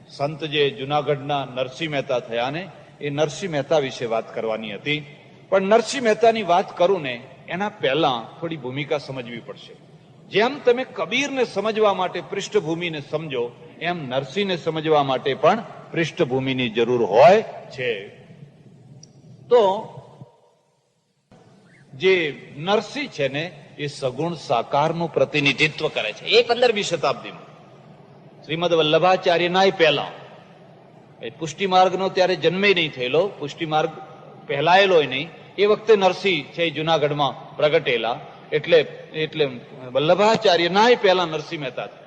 સંત જે જુનાગઢના નરસિંહ મહેતા થયા ને, એ નરસિંહ મહેતા વિશે વાત કરવાની હતી. પણ નરસિંહ મહેતાની વાત કરું ને એના પહેલા થોડી ભૂમિકા સમજવી પડશે. જેમ તમે કબીરને સમજવા માટે પૃષ્ઠભૂમિને સમજો, એમ નરસિંહને સમજવા માટે પણ પૃષ્ઠભૂમિની જરૂર હોય છે. તો જે નરસિંહ છે ને એ સગુણ સાકારનું પ્રતિનિધિત્વ કરે છે. એ 15મી શતાબ્દીમાં શ્રીમદ વલ્લભાચાર્યના પહેલા, એ પુષ્ટિમાર્ગનો ત્યારે જન્મે નહીં થયેલો, પુષ્ટિમાર્ગ પહેલાયેલો નહીં, એ વખતે નરસિંહ છે જુનાગઢમાં પ્રગટેલા. એટલે વલ્લભાચાર્યના પહેલા નરસિંહ મહેતા છે.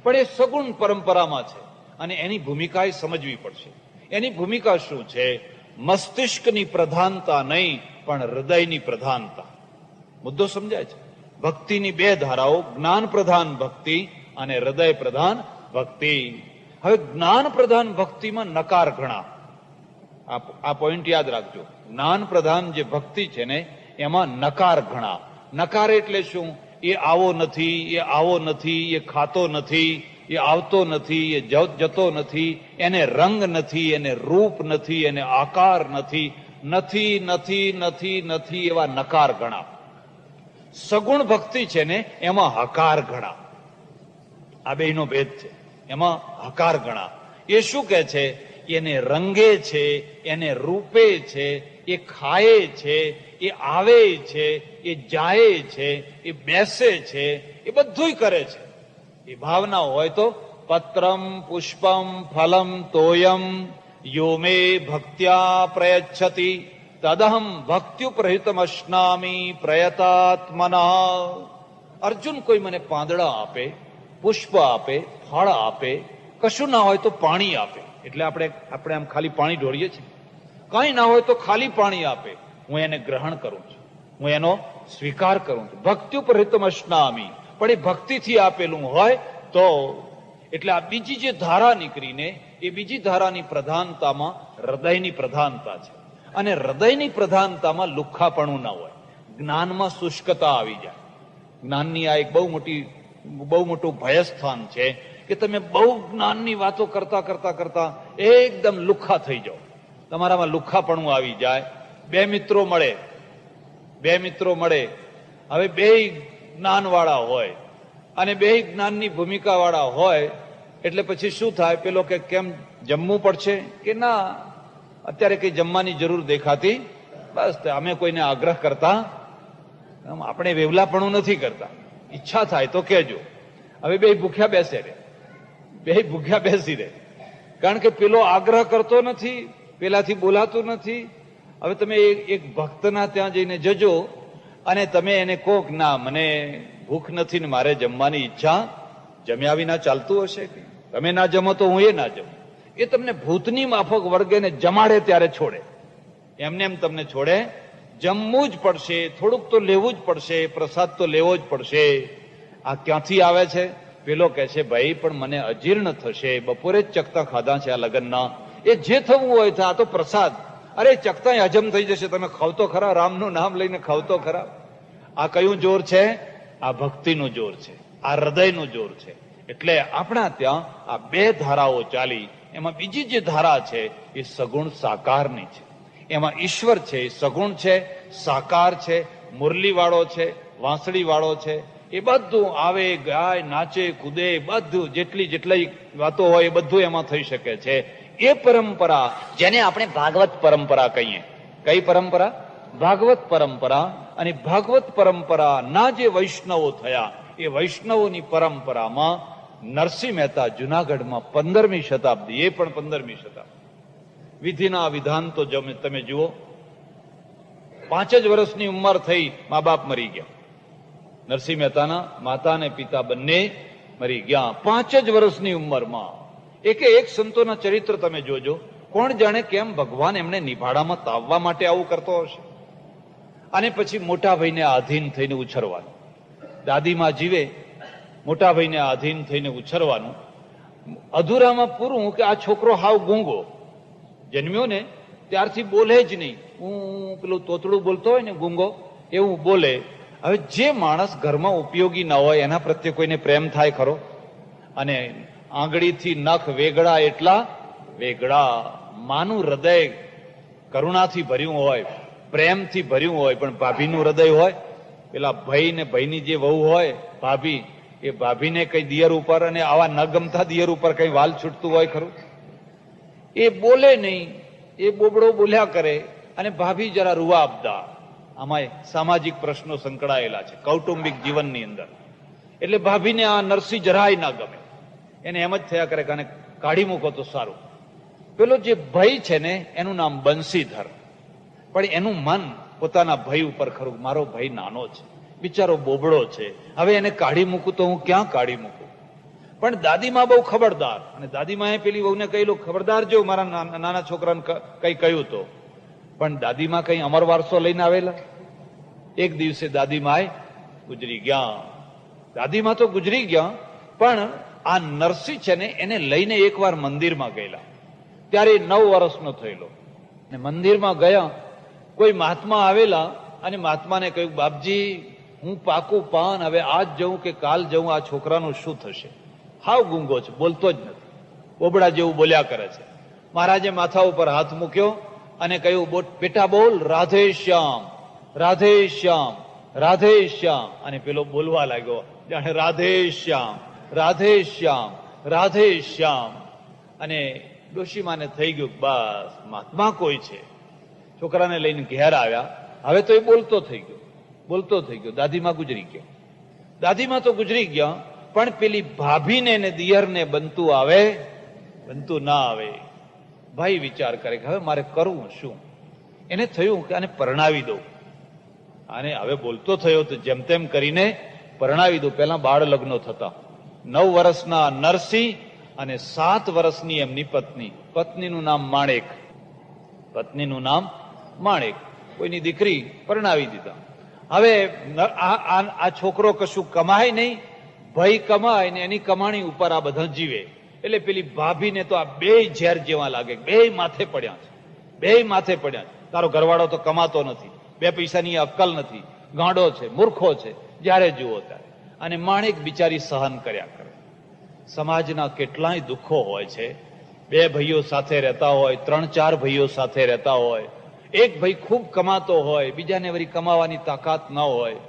પણ એ સગુણ પરંપરામાં છે અને એની ભૂમિકા એ સમજવી પડશે. એની ભૂમિકા શું છે? મસ્તિષ્કની પ્રધાનતા નહીં, પણ હૃદયની પ્રધાનતા. મુદ્દો સમજાય છે? ભક્તિની બે ધારાઓ, જ્ઞાન પ્રધાન ભક્તિ અને હૃદય પ્રધાન ભક્તિ. હવે જ્ઞાન પ્રધાન ભક્તિમાં નકાર ઘણા. આ પોઈન્ટ યાદ રાખજો. જ્ઞાન પ્રધાન જે ભક્તિ છે ને એમાં નકાર ઘણા. નકાર એટલે શું? એ આવો નથી, એ આવો નથી, એ ખાતો નથી, એ આવતો નથી, એ જતો નથી, એને રંગ નથી, એને રૂપ નથી, એને આકાર નથી, નથી નથી નથી નથી, એવા નકાર ઘણા. સગુણ ભક્તિ છે ને એમાં હકાર ઘણા. આ બેનો ભેદ છે. એમાં હકાર ઘણા. એ શું કહે છે? એને રંગે છે, એને રૂપે છે, એ ખાય છે, એ આવે છે, એ જાય છે, એ બેસે છે, એ બધું કરે છે. એ ભાવના હોય તો પત્રમ પુષ્પમ ફલમ તોયમ યો મે ભક્ત્યા પ્રયચ્છતિ તદહમ ભક્ત્યુપરહિતમ અશ્નામી પ્રયતાત્મના. અર્જુન કોઈ મને પાંદડા આપે, પુષ્પ આપે, ફળ આપે, કશું ના હોય તો પાણી આપે. એટલે આપણે આમ ખાલી પાણી ઢોળીએ છીએ. કઈ ના હોય તો ખાલી પાણી આપે, હું એને ગ્રહણ કરું છું, હું એનો સ્વીકાર કરું છું. ભક્ત્યુપરહિતમ અશ્નામી. પણ એ ભક્તિથી આપેલું હોય તો. એટલે આ બીજી જે ધારા નીકળીને, એ બીજી ધારાની પ્રધાનતામાં હૃદયની પ્રધાનતા છે. અને હૃદયની પ્રધાનતામાં લુખ્ખાપણું ના હોય. જ્ઞાનમાં શુષ્કતા આવી જાય. જ્ઞાનની આ એક બહુ મોટું ભયસ્થાન છે કે તમે બહુ જ્ઞાનની વાતો કરતા કરતા કરતા એકદમ લુખ્ખા થઈ જાઓ. તમારામાં લુખ્ખાપણું આવી જાય. બે મિત્રો મળે, હવે બે જ્ઞાનવાળા હોય અને બે જ્ઞાનની ભૂમિકા વાળા હોય, એટલે પછી શું થાય? પેલો કે કેમ જમવું પડશે? કે ના, અત્યારે કઈ જમવાની જરૂર દેખાતી, બસ અમે કોઈને આગ્રહ કરતા, આપણે વેવલાપણું નથી કરતા, ઈચ્છા થાય તો કહેજો. હવે બે ભૂખ્યા બેસી રહે, કારણ કે પેલો આગ્રહ કરતો નથી, પેલાથી બોલાતું નથી. હવે તમે એક ભક્તના ત્યાં જઈને જજો અને તમે એને કહો કે ના, મને ભૂખ નથી ને મારે જમવાની ઈચ્છા, જમ્યા વિના ચાલતું હશે? કે તમે ના જમો તો હું એ ના જમું. એ તમને ભૂતની માફક વર્ગે ને જમાડે ત્યારે છોડે. એમને એમ તમને છોડે? જમવું જ પડશે, થોડુંક તો લેવું જ પડશે, પ્રસાદ તો લેવો જ પડશે. આ ક્યાંથી આવે છે? પેલો કહે છે ભાઈ પણ મને અજીર્ણ થશે, બપોરે જ ચકતા ખાધા છે આ લગ્નના, એ જે થવું હોય છે, આ તો પ્રસાદ. અરે ચકતા હજમ થઈ જશે, તમે ખાવ તો ખરા, રામનું નામ લઈને ખાવ તો ખરા. આ કયું જોર છે? આ ભક્તિનું જોર છે, આ હૃદયનું જોર છે. એટલે આપણા ત્યાં આ બે ધારાઓ ચાલી. એમાં બીજી જે ધારા છે એ સગુણ સાકારની છે. એમાં ઈશ્વર છે એ સગુણ છે, સાકાર છે, મુરલી વાળો છે, વાંસળી વાળો છે. એ બધું આવે, ગાય, નાચે, કૂદે, બધું જેટલી વાતો હોય એ બધું એમાં થઈ શકે છે. એ પરંપરા જેને આપણે ભાગવત પરંપરા કહીએ. કઈ પરંપરા? ભાગવત પરંપરા. અને ભાગવત પરંપરાના જે વૈષ્ણવો થયા, એ વૈષ્ણવોની પરંપરામાં નરસિંહ મહેતા જુનાગઢમાં 15મી શતાબ્દી, એ પણ 15મી શતાબ્દી. વિધિના વિધાન તો તમે જુઓ. 5 જ વર્ષની ઉંમર થઈ, મા બાપ મરી ગયા. નરસિંહ મહેતાના માતા અને પિતા બંને મરી ગયા 5 જ વર્ષની ઉંમરમાં. એક સંતોના ચરિત્ર તમે જોજો. કોણ જાણે કેમ ભગવાન એમને નિભાડામાં તાવવા માટે આવું કરતો હશે. અને પછી મોટા ભાઈને આધીન થઈને ઉછરવાનું. દાદીમાં જીવે, મોટા ભાઈને આધીન થઈને ઉછરવાનું. અધૂરામાં પૂરું કે આ છોકરો હાવ ગૂંગો જન્મ્યો ને ત્યારથી બોલે જ નહીં. હું પેલું તોતડું બોલતો હોય ને, ગૂંગો, એવું બોલે. હવે જે માણસ ઘરમાં ઉપયોગી ના હોય એના પ્રત્યે કોઈને પ્રેમ થાય ખરો? અને આંગળીથી નખ વેગળા એટલા વેગળા. માનું હૃદય કરુણાથી ભર્યું હોય, પ્રેમથી ભર્યું હોય, પણ ભાભીનું હૃદય હોય, પેલા ભાઈ ને ભાઈની જે વહુ હોય ભાભી, એ ભાભીને કઈ દિયર ઉપર અને આવા ન ગમતા દિયર ઉપર કઈ વાલ છૂટતું હોય ખરું? એ બોલે નહીં, એ બોબડો બોલ્યા કરે, અને ભાભી જરા રૂવાબદાર. આમાં સામાજિક પ્રશ્નો સંકળાયેલા છે કૌટુંબિક જીવનની અંદર. એટલે ભાભીને આ નરસિંહ જરાય ના ગમે, એને એમ જ થયા કરે કે આને કાઢી મૂકો તો સારું. પેલો જે ભાઈ છે ને એનું નામ બંસીધર, પણ એનું મન પોતાના ભાઈ ઉપર ખરું, મારો ભાઈ નાનો છે, બિચારો બોબડો છે, હવે એને કાઢી મૂકું તો હું ક્યાં કાઢી મૂકું? પણ દાદીમાં બહુ ખબરદાર, અને દાદીમાએ પેલી વહુને કહેલું, ખબરદાર જો મારા નાના છોકરાને કઈ કહ્યું તો. પણ દાદીમાં કઈ અમર વારસો લઈને આવેલા? એક દિવસે દાદીમાએ ગુજરી ગયા. દાદીમાં તો ગુજરી ગયા, પણ આ નરસિંહ છે ને એને લઈને એકવાર મંદિરમાં ગયેલા. ત્યારે 9 વર્ષનો થયેલો, ને મંદિરમાં ગયા, કોઈ મહાત્મા આવેલા અને મહાત્માને કહ્યું, બાપજી હું પાકું પાન, હવે આજ જઉં કે કાલ જઉં, આ છોકરાનું શું થશે? હાવ ગુંગો છે, બોલતો જ નથી, બોબડા જેવું બોલ્યા કરે છે. મહારાજે માથા ઉપર હાથ મૂક્યો અને કહ્યું, બેટા બોલ, રાધે શ્યામ, રાધે શ્યામ, રાધે શ્યામ. અને પેલો બોલવા લાગ્યો, જાણે રાધે શ્યામ, રાધે શ્યામ, રાધે શ્યામ. અને ડોશીમાને થઈ ગયું, બસ મહાત્મા કોઈ છે. છોકરાને લઈને ઘેર આવ્યા. હવે તો એ બોલતો થઈ ગયો, બોલતો થઈ ગયો. દાદીમાં ગુજરી ગયો, દાદીમાં તો ગુજરી ગયા, પણ પેલી ભાભીને ને દિયરને બનતું આવે, બનતું ના આવે. ભાઈ વિચાર કરે કે હવે મારે કરવું શું? એને થયું કે આને પરણાવી દઉં. આને હવે બોલતો થયો તો જેમ તેમ કરીને પરણાવી દઉં. પહેલા બાળ લગ્નો થતા. 9 વર્ષના નરસિંહ અને 7 વર્ષની એમની પત્ની. પત્નીનું નામ માણેક, પત્નીનું નામ માણેક. કોઈની દીકરી પરણાવી દીધા. હવે આ છોકરો કશું કમાય નહીં, ભાઈ કમાય ને એની કમાણી ઉપર આ બધા જીવે. એટલે પેલી ભાભીને તો આ બે ઝેર જેવા લાગે, બે માથે પડ્યા છે, બે માથે પડ્યા છે. તારો ઘરવાળો તો કમાતો નથી, 2 પૈસાની અક્કલ નથી, ગાંડો છે, મૂર્ખો છે, જ્યારે જુઓ ત્યારે. અને માણેક બિચારી સહન કર્યા કરે. સમાજના કેટલાય દુઃખો હોય છે. 2 ભાઈઓ સાથે રહેતા હોય, 3-4 ભાઈઓ સાથે રહેતા હોય. એક ભાઈ ખૂબ કમાતો હોય, બીજાને વળી કમાવાની તાકાત ન હોય,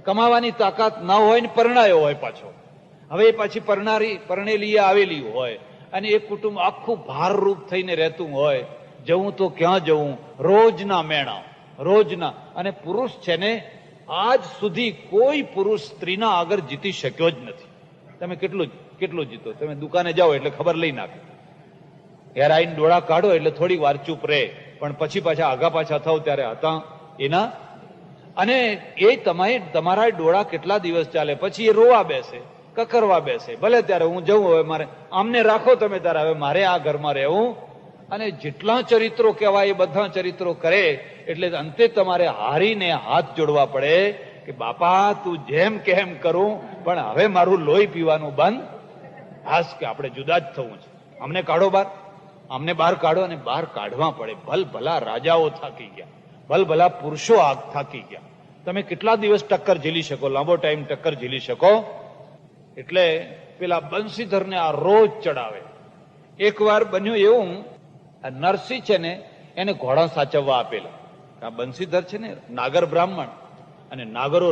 કમાવાની તાકાત ન હોય ને પરણાયો હોય પાછો. હવે એ પાછી પરણેલી આવેલી હોય, અને એક કુટુંબ આખું ભારરૂપ થઈને રહેતું હોય. જવું તો ક્યાં જવું, રોજના મેણા, રોજના. અને પુરુષ છે ને, આજ સુધી કોઈ પુરુષ સ્ત્રીના આગળ જીતી શક્યો જ નથી. તમે કેટલું જીતો? તમે દુકાને જાઓ એટલે ખબર લઈ નાખે, ઘેર આવીને ડોળા કાઢો એટલે થોડી વાર ચૂપ રહે, પણ પછી પાછા આગા પાછા થાવ ત્યારે હતા એના. અને એ તમારા ડોળા કેટલા દિવસ ચાલે, પછી એ રોવા બેસે, કકરવા બેસે. ભલે ત્યારે હું જઉં, હવે મારે આમને રાખો તમે, ત્યારે હવે મારે આ ઘરમાં રહેવું. અને જેટલા ચરિત્રો કહેવાય એ બધા ચરિત્રો કરે. એટલે અંતે તમારે હારીને હાથ જોડવા પડે કે બાપા તું જેમ કેમ કરું, પણ હવે મારું લોહી પીવાનું બંધ. હાસ કે આપણે જુદા જ થવું છે, અમને કાઢો બહાર, અમને બહાર કાઢો. અને બહાર કાઢવા પડે. ભલભલા રાજાઓ થાકી ગયા, ભલભલા પુરુષો થાકી ગયા. તમે કેટલા દિવસ ટક્કર ઝીલી શકો, લાંબો ટાઈમ ટક્કર ઝીલી શકો? એટલે પેલા બંસીધરને આ રોજ ચડાવે. એકવાર બન્યું એવું, આ નરસિંહ છે ને એને ઘોડા સાચવવા આપેલા. આ બંસીધર છે ને નાગર બ્રાહ્મણ, અને નાગરો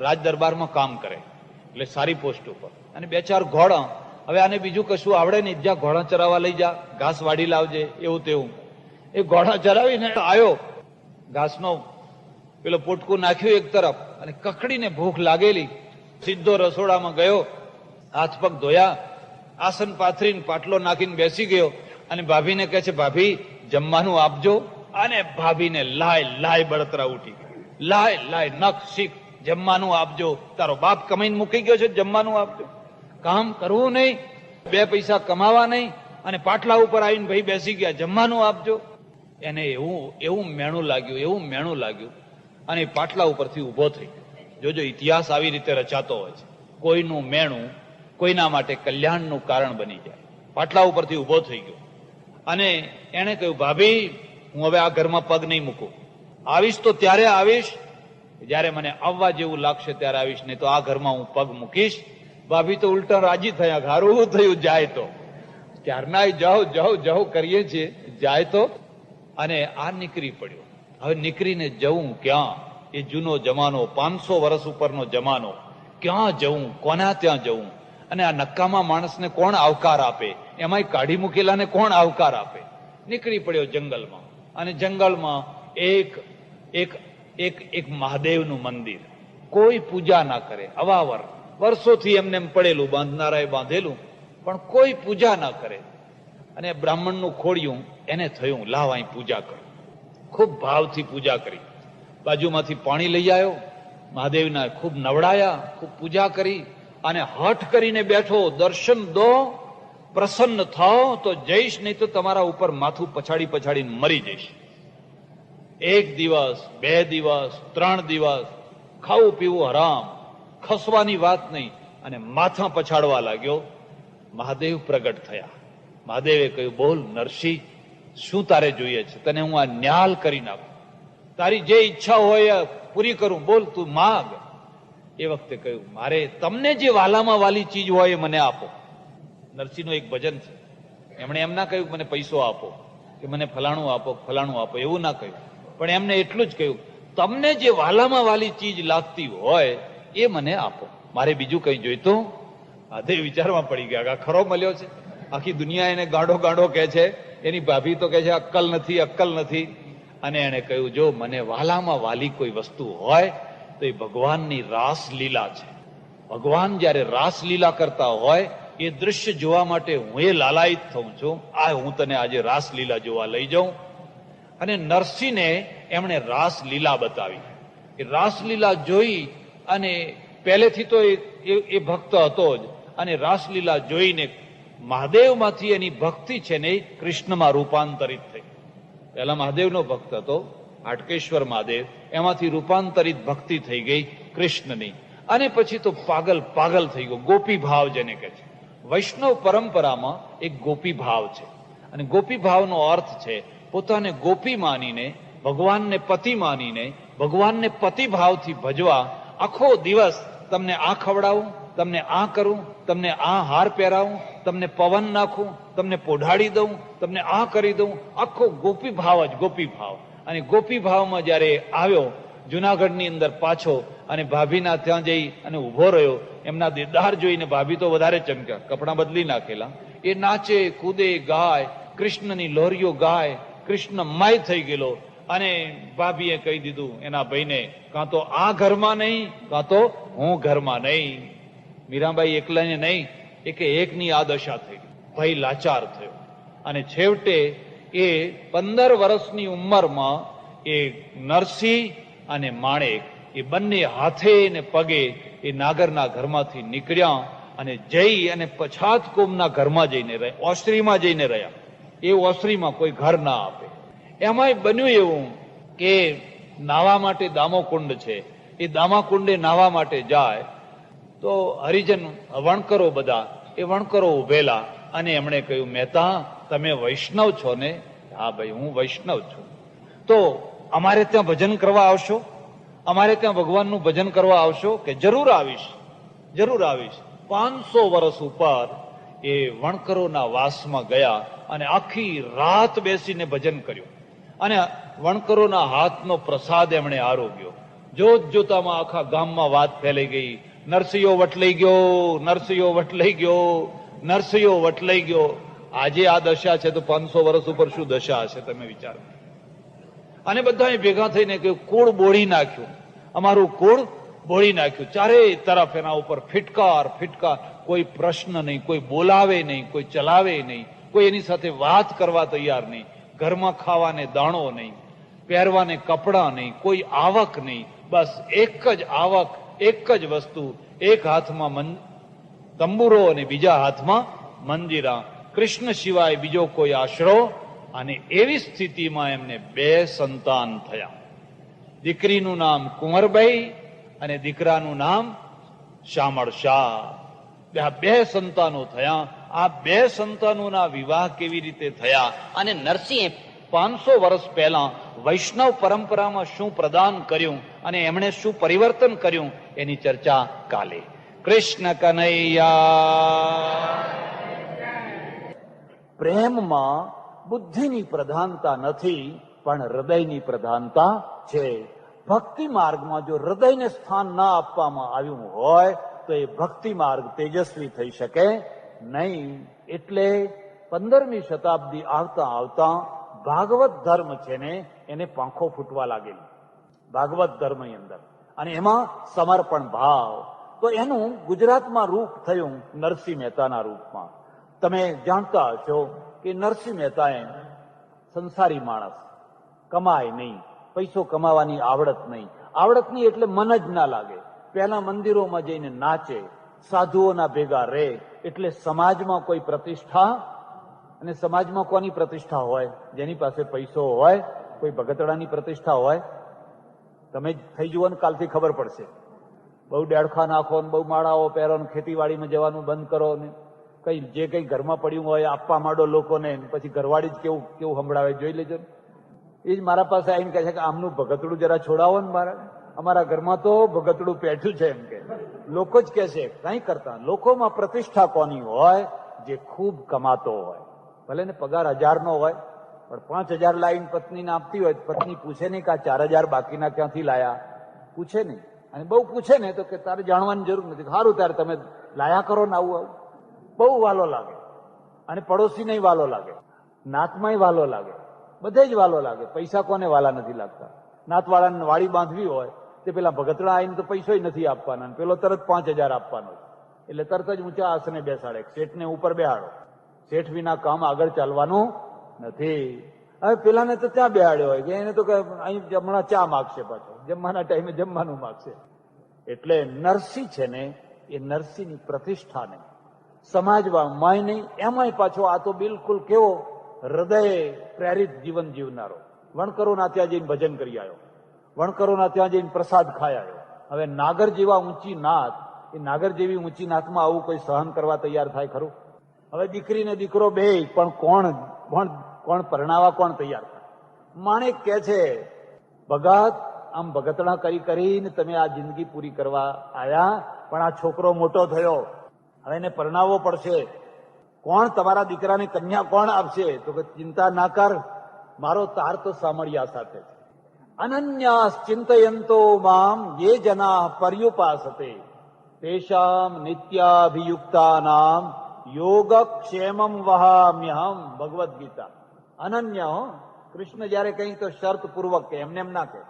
રાજ દરબારમાં કામ કરે, એટલે સારી પોસ્ટ ઉપર. અને 2-4 ઘોડા. હવે આને બીજું કશું આવડે નહીં, જ્યાં ઘોડા ચરાવવા લઈ જા, ઘાસ વાડી લાવજે, એવું તેવું. એ ઘોડા ચરાવીને આવ્યો, ઘાસનો પેલો પોટકું નાખ્યું એક તરફ, અને કકડીને ભૂખ લાગેલી, સીધો રસોડામાં ગયો, હાથ પગ ધોયા, આસન પાથરીને પાટલો નાખીને બેસી ગયો. અને ભાભીને કહે છે, ભાભી જમવાનું આપજો. અને ભાભીને લાય બળતરા ઉઠી, લાય નખ શીખ, જમવાનું આપજો. તારો બાપ કમાઈને મૂકી ગયો છે, જમવાનું આપજો. કામ કરવું નહીં, 2 પૈસા કમાવા નહીં, અને પાટલા ઉપર આવીને ભાઈ બેસી ગયા, જમવાનું આપજો. એને એવું મેણું લાગ્યું, એવું મેણું લાગ્યું. અને પાટલા ઉપરથી ઉભો થઈ ગયો. જોજો, ઇતિહાસ આવી રીતે રચાતો હોય છે. કોઈનું મેણું કોઈના માટે કલ્યાણનું કારણ બની જાય. પાટલા ઉપરથી ઉભો થઈ ગયો અને એને કહ્યું, ભાભી હું હવે આ ઘરમાં પગ નહીં મૂકું. આવીશ તો ત્યારે આવીશ, જ્યારે મને આવવા જેવું લાગશે ત્યારે આવીશ, નહીં તો આ ઘરમાં હું પગ મૂકીશ ભાભી તો ઉલટા રાજી થયા, હારું થયું જાય તો, ત્યારના જાઓ જાઓ જાઓ કરીએ છીએ, જાય તો. અને આ નીકળી પડ્યો. હવે નીકળીને જવું ક્યાં? એ જૂનો જમાનો, 500 વર્ષ ઉપરનો જમાનો. ક્યાં જવું, કોના ત્યાં જવું? અને આ નક્કામાં માણસને કોણ આવકાર આપે? એમાંય કાઢી મૂકેલાને કોણ આવકાર આપે? નીકળી પડ્યો જંગલમાં. અને જંગલમાં એક એક એક એક મહાદેવનું મંદિર. કોઈ પૂજા ના કરે, અવાવર વર્ષોથી એમને એમ પડેલું, બાંધનારાએ બાંધેલું, પણ કોઈ પૂજા ના કરે. અને બ્રાહ્મણનું ખોડિયું, એને થયું લાવ અહીં પૂજા કર. ખૂબ ભાવથી પૂજા કરી. બાજુમાંથી પાણી લઈ આવ્યો, મહાદેવના ખૂબ નવડાયા, ખૂબ પૂજા કરી, અને હઠ કરીને બેઠો, દર્શન દો, પ્રસન્ન થાઓ તો જઈશ, નહીં તો તમારા ઉપર માથું પછાડી પછાડીને મરી જઈશ. 1 દિવસ 2 દિવસ 3 દિવસ ખાવું પીવું હરામ, ખસવાની વાત નહીં, અને માથા પછાડવા લાગ્યો. મહાદેવ પ્રગટ થયા. મહાદેવે કહ્યું, બોલ નરસિંહ, શું તારે જોઈએ છે? તને હું આ ન્યાલ કરી નાખું, તારી જે ઈચ્છા હોય પૂરી કરું, બોલ તું માગ. એ વખતે કહ્યું, મારે તમને જે વાલામાં વાલી ચીજ હોય એ મને આપો. નરસિંહનું એક ભજન છે, એમણે એમ ના કહ્યું મને પૈસો આપો કે મને ફલાણું આપો ફલાણું આપો, એવું ના કહ્યું, પણ એમને એટલું જ કહ્યું, તમને જે વાલામાં વાલી ચીજ લાગતી હોય એ મને આપો, મારે બીજું કઈ જોઈતું. મહાદેવ વિચારમાં પડી ગયા, આ ખરો મળ્યો છે. આખી દુનિયા એને ગાંડો ગાંડો કહે છે, એની ભાભી તો કહે છે અક્કલ નથી અક્કલ નથી. અને એને કહ્યું, જો મને વાલામાં વાલી કોઈ વસ્તુ હોય તો એ ભગવાનની રાસલીલા છે. ભગવાન જયારે રાસલીલા કરતા હોય એ દૃશ્ય જોવા માટે હું એ લાલાયિત થઉં છું. આ હું તને આજે રાસલીલા જોવા લઈ જાઉં. અને નરસિંહને એમણે રાસલીલા બતાવી. એ રાસલીલા જોઈ, અને પહેલેથી તો એ ભક્ત હતો જ, અને રાસલીલા જોઈને મહાદેવમાંથી એની ભક્તિ છે ને કૃષ્ણમાં રૂપાંતરિત થઈ. પહેલા મહાદેવનો ભક્ત હતો, હાટકેશ્વર મહાદેવ, એમાંથી રૂપાંતરિત ભક્તિ થઈ ગઈ કૃષ્ણની. અને પછી તો પાગલ પાગલ થઈ ગયો, ગોપી ભાવ જેને કહે છે. વૈષ્ણવ પરંપરામાં એક ગોપી ભાવ છે, અને ગોપી ભાવનો અર્થ છે પોતાને ગોપી માનીને, ભગવાનને પતિ માનીને, ભગવાનને પતિ ભાવથી ભજવા. આખો દિવસ તમને આ ખવડાવું, તમને આ કરું, તમને આ હાર પહેરાવું, તમને પવન નાખું, તમને પોઢાડી દઉં, તમને આ કરી દઉં. આખો ગોપી ભાવ જ ગોપી ભાવ. અને ગોપી ભાવમાં જયારે આવ્યો જુનાગઢની અંદર પાછો, અને ભાભીના ત્યાં જઈ અને ઉભો રહ્યો, એમના દીદાર જોઈને ભાભી તો વધારે ચમક્યા, કપડાં બદલી નાખેલા. એ નાચે કૂદે ગાય, કૃષ્ણની લોરીઓ ગાય, કૃષ્ણ મય થઈ ગયેલો. અને ભાભીએ કહી દીધું એના ભાઈને, કાં તો આ ઘરમાં નહીં, કાં તો હું ઘરમાં નહીં. મીરાબાઈ એકલાને નહીં, એકની આ દશા થઈ. ભાઈ લાચાર થયો, અને છેવટે એ 15 વર્ષની ઉંમરમાં એ નરસિંહ અને માણેક એ બંને હાથે ને પગે એ નાગરના ઘરમાંથી નીકળ્યા, અને જઈ અને પછાત કોમના ઘરમાં જઈને રહ્યા, ઓસરીમાં જઈને રહ્યા. એ ઓસરીમાં કોઈ ઘર ના આપે. એમાંય બન્યું એવું કે નાવા માટે દામોકુંડ છે, એ દામાકુંડે નાવા માટે જાય તો હરિજન વણકરો બધા એ વણકરો ઉભેલા, અને એમણે કહ્યું, મહેતા તમે વૈષ્ણવ છો ને? હા ભાઈ હું વૈષ્ણવ છું. તો અમારે ત્યાં ભજન કરવા આવશો? અમારે ત્યાં ભગવાનનું ભજન કરવા આવશો? કે જરૂર આવીશ, જરૂર આવીશ. 500 વર્ષ ઉપર એ વણકરોના વાસમાં ગયા, અને આખી રાત બેસીને ભજન કર્યું. અને વણકરોના હાથનો પ્રસાદ એમણે આરોગ્યો. જોત જોતામાં આખા ગામમાં વાત ફેલાઈ ગઈ, નરસિંહો વટલાઈ ગયો, નરસિંહો વટલાઈ ગયો, નરસિંહો વટલાઈ ગયો. આજે આ દશા છે તો 500 વર્ષ ઉપર શું દશા હશે તમે વિચારો. અને બધાએ ભેગા થઈને કહ્યું, કુળ બોળી નાખ્યું, અમારું કુળ બોળી નાખ્યું. ચારે તરફ એના ઉપર ફિટકાર ફિટકાર. કોઈ પ્રશ્ન નહીં, કોઈ બોલાવે નહીં, કોઈ ચલાવે નહીં, કોઈ એની સાથે વાત કરવા તૈયાર નહીં. ઘરમાં ખાવાને દાણો નહીં, પહેરવાને કપડાં નહીં, કોઈ આવક નહીં. બસ એક જ આવક, એક જ વસ્તુ, એક હાથમાં તંબુરો અને બીજા હાથમાં મંજીરા. કૃષ્ણ સિવાય બીજો કોઈ આશરો. અને એવી સ્થિતિમાં એમને 2 સંતાન થયા. દીકરીનું નામ કુંવરબાઈ અને દીકરાનું નામ શામળ શાહ. આ 2 સંતાનો થયા. આ 2 સંતાનોના વિવાહ કેવી રીતે થયા, અને નરસિંહે 500 વર્ષ પહેલા વૈષ્ણવ પરંપરામાં શું પ્રદાન કર્યું, અને એમણે શું પરિવર્તન કર્યું, એની ચર્ચા કાલે. કૃષ્ણ કનૈયા. પ્રેમમાં બુદ્ધિની પ્રધાનતા નથી, પણ હૃદયની પ્રધાનતા છે. ભક્તિ માર્ગમાં જો હૃદયને સ્થાન ન આપવામાં આવ્યું હોય તો એ ભક્તિ માર્ગ તેજસ્વી થઈ શકે નહીં. એટલે 15મી શતાબ્દી આવતા આવતા ભાગવત ધર્મ છે ને એને પાંખો ફૂટવા લાગેલી, ભાગવત ધર્મની અંદર, અને એમાં સમર્પણ ભાવ. તો એનું ગુજરાતમાં રૂપ થયું નરસિંહ મહેતાના રૂપમાં. તમે જાણતા હશો કે નરસિંહ મહેતાએ સંસારી માણસ, કમાય નહીં, પૈસો કમાવાની આવડત નહીં, આવડત નહીં એટલે મન જ ના લાગે. પહેલા મંદિરોમાં જઈને નાચે, સાધુઓના ભેગા રહે, એટલે સમાજમાં કોઈ પ્રતિષ્ઠા. અને સમાજમાં કોની પ્રતિષ્ઠા હોય? જેની પાસે પૈસો હોય. કોઈ ભગતડાની પ્રતિષ્ઠા હોય? તમે જ થઈ જુઓ ને, કાલથી ખબર પડશે. બહુ ડેડખા નાખો ને, બહુ માળાઓ પહેરો ને, ખેતીવાડીમાં જવાનું બંધ કરો ને, કઈ જે કઈ ઘરમાં પડ્યું હોય આપવા માંડો લોકોને, પછી ઘરવાળી જ કેવું કેવું સંભળાવે જોઈ લેજો. એ જ મારા પાસે આવીને કહે છે કે આમનું ભગતડું જરા છોડાવો ને મારા, અમારા ઘરમાં તો ભગતડું પેઠું છે એમ કે. લોકો જ કે છે, કઈ કરતા. લોકોમાં પ્રતિષ્ઠા કોની હોય? જે ખૂબ કમાતો હોય. ભલે ને પગાર 1000 નો હોય, પણ 5000 લાઈન પત્નીને આપતી હોય, પત્ની પૂછે નહીં કે આ 4000 બાકીના ક્યાંથી લાયા? પૂછે નહીં. અને બહુ પૂછે ને તો કે તારે જાણવાની જરૂર નથી, સારું ત્યારે તમે લાયા કરો ને આવું આવું. બહુ વાલો લાગે. અને પડોશીને વાલો લાગે, નાતમાંય વાલો લાગે, બધે જ વાલો લાગે. પૈસા કોને વાલા નથી લાગતા? નાતવાળાને વાડી બાંધવી હોય તે પેલા ભગતડા આવીને તો પૈસોય નથી આપવાના, પેલો તરત 5000 આપવાનો, એટલે તરત જ ઊંચા આસને બેસાડે, શેઠને ઉપર બેહાડો. શેઠ વિના કામ આગળ ચાલવાનું નથી. હવે પેલાને તો ત્યાં બેહાડ્યો હોય કે એને તો અહીં હમણાં ચા માગશે, પાછો જમવાના ટાઈમે જમવાનું માગશે. એટલે નરસિંહ છે ને એ નરસિંહની પ્રતિષ્ઠા નહીં, સમાજમાં માય નહીં. એમાંય પાછો આ તો બિલકુલ કેવો હૃદય પ્રેરિત જીવન જીવનારો. વણકરોના ત્યાં જઈને ભજન કરી આવ્યો, વણકરોના ત્યાં જઈને પ્રસાદ ખાઈ આવ્યો. હવે નાગર જેવા ઊંચી નાત, એ નાગર જેવી ઊંચી નાતમાં આવું કોઈ સહન કરવા તૈયાર થાય ખરું? હવે દીકરી ને દીકરો બે, પણ કોણ પરણાવા કોણ તૈયાર થાય? માણેક કે છે ભગત આમ ભગતણા કરીને તમે આ જિંદગી પૂરી કરવા આયા, પણ આ છોકરો મોટો થયો, હવે એને પરણાવવો પડશે. કોણ તમારા દીકરાને કન્યા કોણ આપશે? તો કે ચિંતા ના કર, મારો તાર તો સામળિયા સાથે છે. અનન્યાસ ચિંતયંતો મામ યે જના પર્યુપાસતે તેષામ નિત્યાભિયુક્તાનામ યોગક્ષેમમ વહામ્યહમ. ભગવદ્ ગીતા. અનન્ય હો. કૃષ્ણ જયારે કહી તો શરત પૂર્વક કે એમને એમ ના કહે.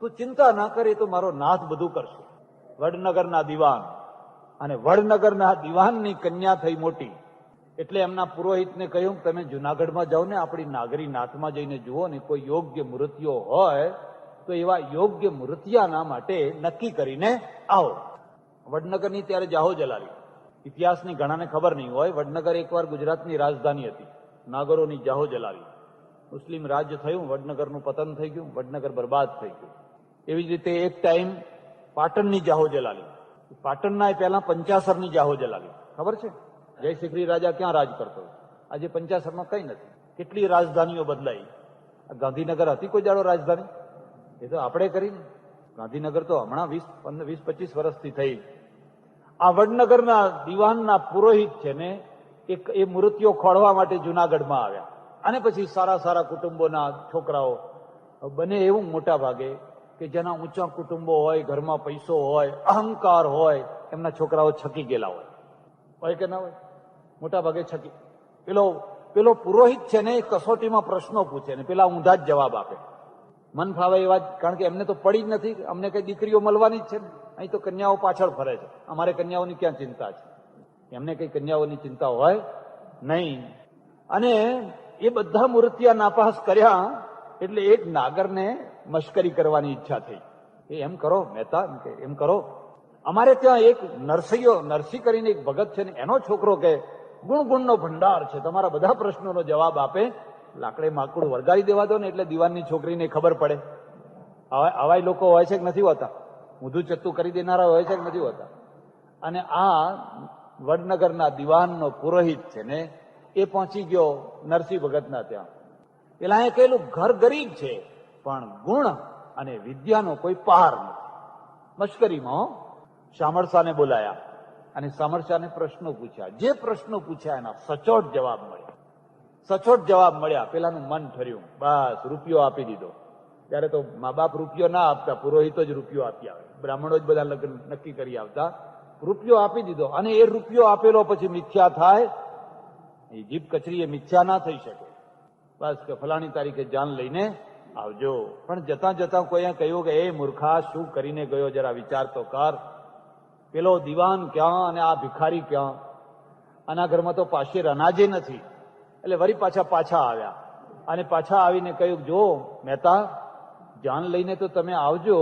તું ચિંતા ના કરે તો મારો નાથ બધું કરશે. વડનગરના દિવાન, અને વડનગરના દિવાનની કન્યા થઈ મોટી, એટલે એમના પુરોહિતને કહ્યું તમે જુનાગઢમાં જાઓ ને, આપણી નાગરી નાથમાં જઈને જુઓ ને, કોઈ યોગ્ય મૂર્તિઓ હોય તો એવા યોગ્ય મૂર્તિયાના માટે નક્કી કરીને આવો. વડનગરની ત્યારે જાહો જલાલી. ઇતિહાસની ઘણાને ખબર નહીં હોય, વડનગર એકવાર ગુજરાતની રાજધાની હતી, નાગરોની જાહો જલાલી. મુસ્લિમ રાજ્ય થયું, વડનગરનું પતન થઈ ગયું, વડનગર બરબાદ થઈ ગયું. એવી જ રીતે એક ટાઈમ પાટણની જાહો જલાલી. પાટણના પહેલા પંચાસરની જાહો જલાલી. ખબર છે જયશિખરી રાજા ક્યાં રાજ કરતો? આજે પંચાસરમાં કઈ નથી. કેટલી રાજધાનીઓ બદલાઈ. ગાંધીનગર હતી કોઈ દાડો રાજધાની? એ તો આપણે કરીને. ગાંધીનગર તો હમણાં 20-25 વર્ષથી થઈ. આ વડનગરના દિવાનના પુરોહિત છે ને એ મૂર્તિઓ ખોળવા માટે જુનાગઢમાં આવ્યા. અને પછી સારા સારા કુટુંબોના છોકરાઓ બને એવું મોટા ભાગે કે જેના ઊંચા કુટુંબો હોય, ઘરમાં પૈસો હોય, અહંકાર હોય, એમના છોકરાઓ છકી ગયેલા હોય કે ના હોય? મોટા ભાગે છકી. પેલો પુરોહિત છે ને એ કસોટીમાં પ્રશ્નો પૂછે ને પેલા ઊંધા જ જવાબ આપે, મન ફાવે એવા જ. કારણ કે એમને તો પડી જ નથી, અમને કઈ દીકરીઓ મળવાની જ છે ને. અહીં તો કન્યાઓ પાછળ ફરે છે, અમારે કન્યાઓની ક્યાં ચિંતા છે? એમને કઈ કન્યાઓની ચિંતા હોય નહીં. અને એ બધા મૂર્તિયા નાપાસ કર્યા, એટલે એક નાગરને મશ્કરી કરવાની ઈચ્છા થઈ. એમ કરો મહેતા, એમ કરો. અમારે ત્યાં એક નરસિંહ કરીને એક ભગત છે ને, એનો છોકરો કે ગુણનો ભંડાર છે, તમારા બધા પ્રશ્નોનો જવાબ આપે. લાકડે માકડું વળગાડી દેવા દો ને એટલે દિવાનની છોકરીને ખબર પડે. આવા લોકો હોય છે કે નથી હોતા? ઊંધું ચત્તું કરી દેનારા હોય છે કે નથી હોતા? અને આ વડનગરના દિવાનનો પુરોહિત છે ને એ પહોંચી ગયો નરસિંહ ભગતના ત્યાં. પેલા એ કહેલું ઘર ગરીબ છે પણ ગુણ અને વિદ્યાનો કોઈ પાર નથી. મશ્કરીમાં શામળસાને બોલાયા અને સામરસાને પ્રશ્નો પૂછ્યા. જે પ્રશ્નો પૂછ્યા એના સચોટ જવાબ મળ્યા. સચોટ જવાબ મળ્યા. પેલાનું મન ઠર્યું, બસ રૂપિયો આપી દીધો. ત્યારે તો મા બાપ રૂપિયો ના આપતા, પુરોહિતો જ રૂપિયો આપી આવે, બ્રાહ્મણો જ બધા લગ્ન નક્કી કરી આવતા. રૂપિયો આપી દીધો. અને એ રૂપિયો આપેલો પછી મિથ્યા થાય? એ જીભ કચરી એ મિથ્યા ના થઈ શકે. બસ કે ફલાણી તારીખે જાન લઈને આવજો. પણ જતા જતા કોઈએ કહ્યું કે એ મૂર્ખા, શું કરીને ગયો, જરા વિચાર તો કર. પેલો દિવાન ક્યાં અને આ ભિખારી ક્યાં? આના ઘરમાં તો પાશેર અનાજે નથી. એટલે વળી પાછા આવ્યા અને પાછા આવીને કહ્યું, જો મહેતા, જાન લઈને તો તમે આવજો,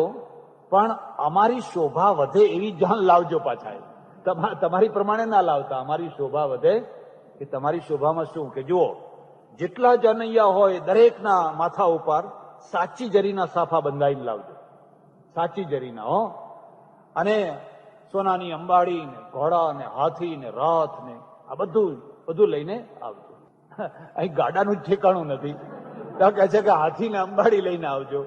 પણ અમારી શોભા વધે એવી જાન લાવજો પાછા. તમારી પ્રમાણે ના લાવતા, અમારી શોભા વધે. કે તમારી શોભામાં શું? કે જુઓ, જેટલા જનૈયા હોય દરેકના માથા ઉપર સાચી જરીના સાફા બંધાઈને લાવજો. સાચી જરીના, હો. અને સોનાની અંબાડી ને ઘોડા ને હાથી ને રથ ને આ બધું લઈને આવજો. અહીં ગાડાનું જ ઠેકાણું નથી. તો કહે છે કે હાથી ને અંબાડી લઈને આવજો,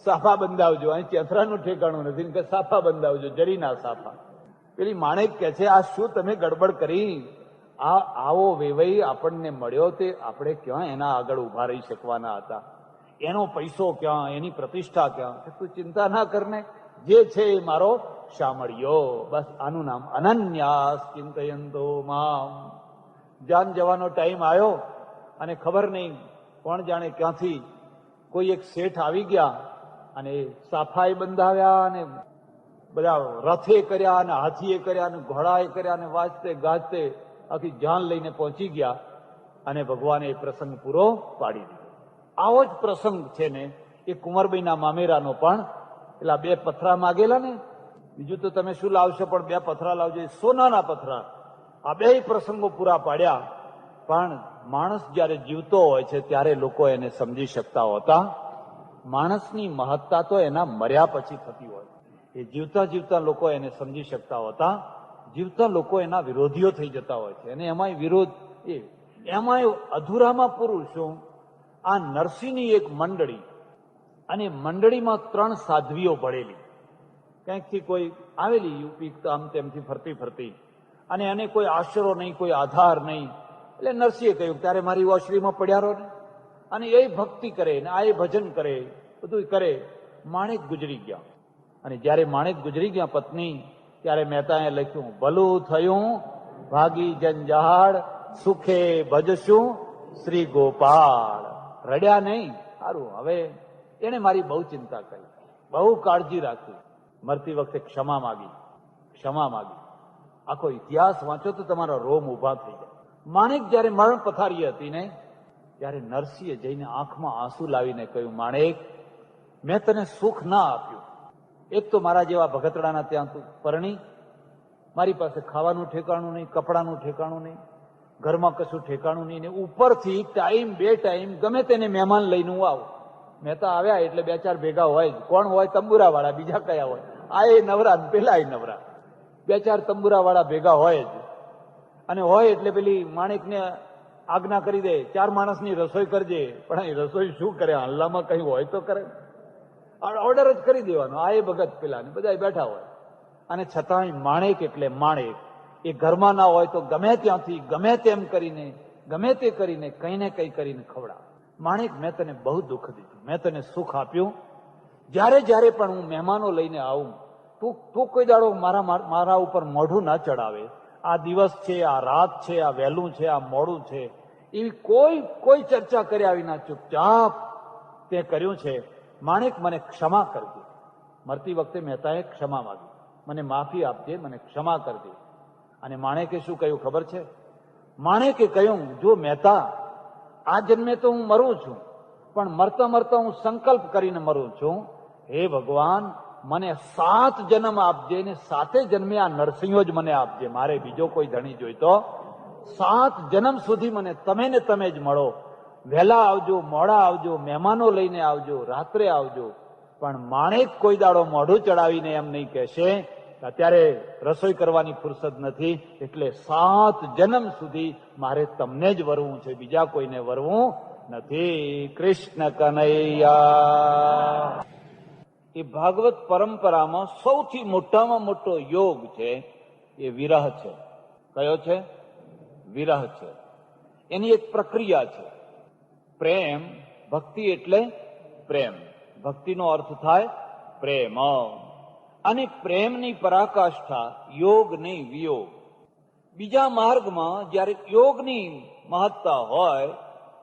સાફા બંધાવજો. અહીં ચેથરાનું ઠેકાણું નથી કે સાફા બંધાવજો, જરીના સાફા. પેલી માણેક કહે છે, આ શું તમે ગડબડ કરી? આવો વેવઈ આપણને મળ્યો તે આપણે ક્યાં એના આગળ ઉભા રહી શકવાના હતા? એનો પૈસો ક્યાં, એની પ્રતિષ્ઠા ક્યાં? તું ચિંતા ના કરને, જે છે એ મારો શામળિયો. બસ આનું નામ અનન્યાસ ચિંતયંતો મામ. જાન જવાનો ટાઈમ આવ્યો અને ખબર નહીં કોણ જાણે ક્યાંથી કોઈ એક શેઠ આવી ગયા અને સાફાએ બંધાવ્યા અને બધા રથે કર્યા અને હાથીએ કર્યા અને ઘોડાએ કર્યા અને વાજતે ગાજતે આખી જાન લઈને પહોંચી ગયા અને ભગવાને એ પ્રસંગ પૂરો પાડી દીધો. આવો જ પ્રસંગ છે ને એ કુંવરબાઈના મામેરાનો પણ. પેલા 2 પથરા માગેલા ને, બીજું તો તમે શું લાવશો, પણ 2 પથરા લાવજો, સોનાના પથરા. આ 2 પ્રસંગો પૂરા પાડ્યા. પણ માણસ જયારે જીવતો હોય છે ત્યારે લોકો એને સમજી શકતા હોતા. માણસની મહત્તા તો એના મર્યા પછી થતી હોય. એ જીવતા જીવતા લોકો એને સમજી શકતા હોતા. જીવતા લોકો એના વિરોધીઓ થઈ જતા હોય છે. અને એમાંય વિરોધ, એમાંય અધૂરામાં પૂરું શું? આ નરસિંહની એક મંડળી, અને મંડળીમાં 3 સાધ્વીઓ ભળેલી. ક્યાંકથી કોઈ આવેલી યુપી, આમ તેમથી ફરતી, અને એને કોઈ આશરો નહીં, કોઈ આધાર નહીં. એટલે નરસિંહે કહ્યું, ત્યારે મારી ઓશરીમાં પડ્યા રહો ને. અને એ ભક્તિ કરે ને આ એ ભજન કરે, બધું કરે. માણેક ગુજરી ગયા. અને જયારે માણેક ગુજરી ગયા પત્ની, ત્યારે મહેતાએ લખ્યું, ભલું થયું ભાગી જંજાળ, સુખે ભજશું શ્રી ગોપાળ. રડ્યા નહીં. સારું, હવે એને મારી બહુ ચિંતા કરી, બહુ કાળજી રાખી. મરતી વખતે ક્ષમા માગી. આખો ઇતિહાસ વાંચો તો તમારા રોમ ઉભા થઈ જાય. માણેક જયારે મરણ પથારી હતી ને, ત્યારે નરસિંહે જઈને આંખમાં આંસુ લાવીને કહ્યું, માણેક, મેં તને સુખ ના આપ્યું. એક તો મારા જેવા ભગતડાના ત્યાં તું પરણી, મારી પાસે ખાવાનું ઠેકાણું નહીં, કપડાનું ઠેકાણું નહીં, ઘરમાં કશું ઠેકાણું નહીં, ને ઉપરથી ટાઈમ 2 ટાઈમ ગમે તેને મહેમાન લઈને હું આવું. મહેતા આવ્યા એટલે 2-4 ભેગા હોય જ. કોણ હોય? તંબુરા વાળા. બીજા કયા હોય? આ એ નવરા, પેલા એ નવરા. 2-4 તંબુરા વાળા ભેગા હોય જ. અને હોય એટલે પેલી માણેકને આજ્ઞા કરી દે, 4 માણસની રસોઈ કરજે. પણ એ રસોઈ શું કરે? હલ્લામાં કઈ હોય તો કરે, ઓર્ડર જ કરી દેવાનો. આ એ ભગત પેલા ને બધા બેઠા હોય. અને છતાંય માણેક એટલે માણેક. એ ઘરમાં ના હોય તો ગમે ત્યાંથી ગમે તેમ કરીને, ગમે તે કરીને, કઈ ને કઈ કરીને ખવડાવે. માણેક, મેં તને બહુ દુઃખ દીધું, મેં તને સુખ આપ્યું. જ્યારે પણ હું મહેમાનો લઈને આવું, તું કોઈ દાડો મારા ઉપર મોઢું ના ચડાવે. આ દિવસ છે, આ રાત છે, આ વહેલું છે, આ મોડું છે, એવી કોઈ ચર્ચા કર્યા વિના ચૂપચાપ તે કર્યું છે. માણેક, મને ક્ષમા કરજે. મરતી વખતે મહેતાએ ક્ષમા માંગી, મને માફી આપજે, મને ક્ષમા કરજે. અને માણેકે શું કહ્યું ખબર છે? માણેકે કહ્યું, જો મહેતા, આ જન્મે તો હું મરું છું, પણ મરતા મરતા હું સંકલ્પ કરીને મરું છું. હે ભગવાન, મને 7 જન્મ આપજે, ને 7 જન્મે આ નરસિંહો જ મને આપજે. મારે બીજો કોઈ ધણી જોઈતો. 7 જન્મ સુધી મને તમે ને તમે જ મળો. વહેલા આવજો, મોડા આવજો, મહેમાનો લઈને આવજો, રાત્રે આવજો. પણ માણેક કોઈ દાડો મોઢું ચડાવીને એમ નહીં કહેશે અત્યારે રસોઈ કરવાની ફુરસદ નથી, એટલે 7 જન્મ સુધી મારે તમને જ વરવું છે, બીજા કોઈને વરવું નથી. કૃષ્ણ કનૈયા. એ ભાગવત પરંપરામાં સૌથી મોટામાં મોટો યોગ છે એ વિરહ છે. કયો છે? વિરહ છે. એની એક પ્રક્રિયા છે. પ્રેમ, ભક્તિ એટલે પ્રેમ. ભક્તિનો અર્થ થાય પ્રેમ. અને પ્રેમની પરાકાષ્ઠા યોગ નહીં વિયોગ. બીજા માર્ગમાં જ્યારે યોગની મહત્તા હોય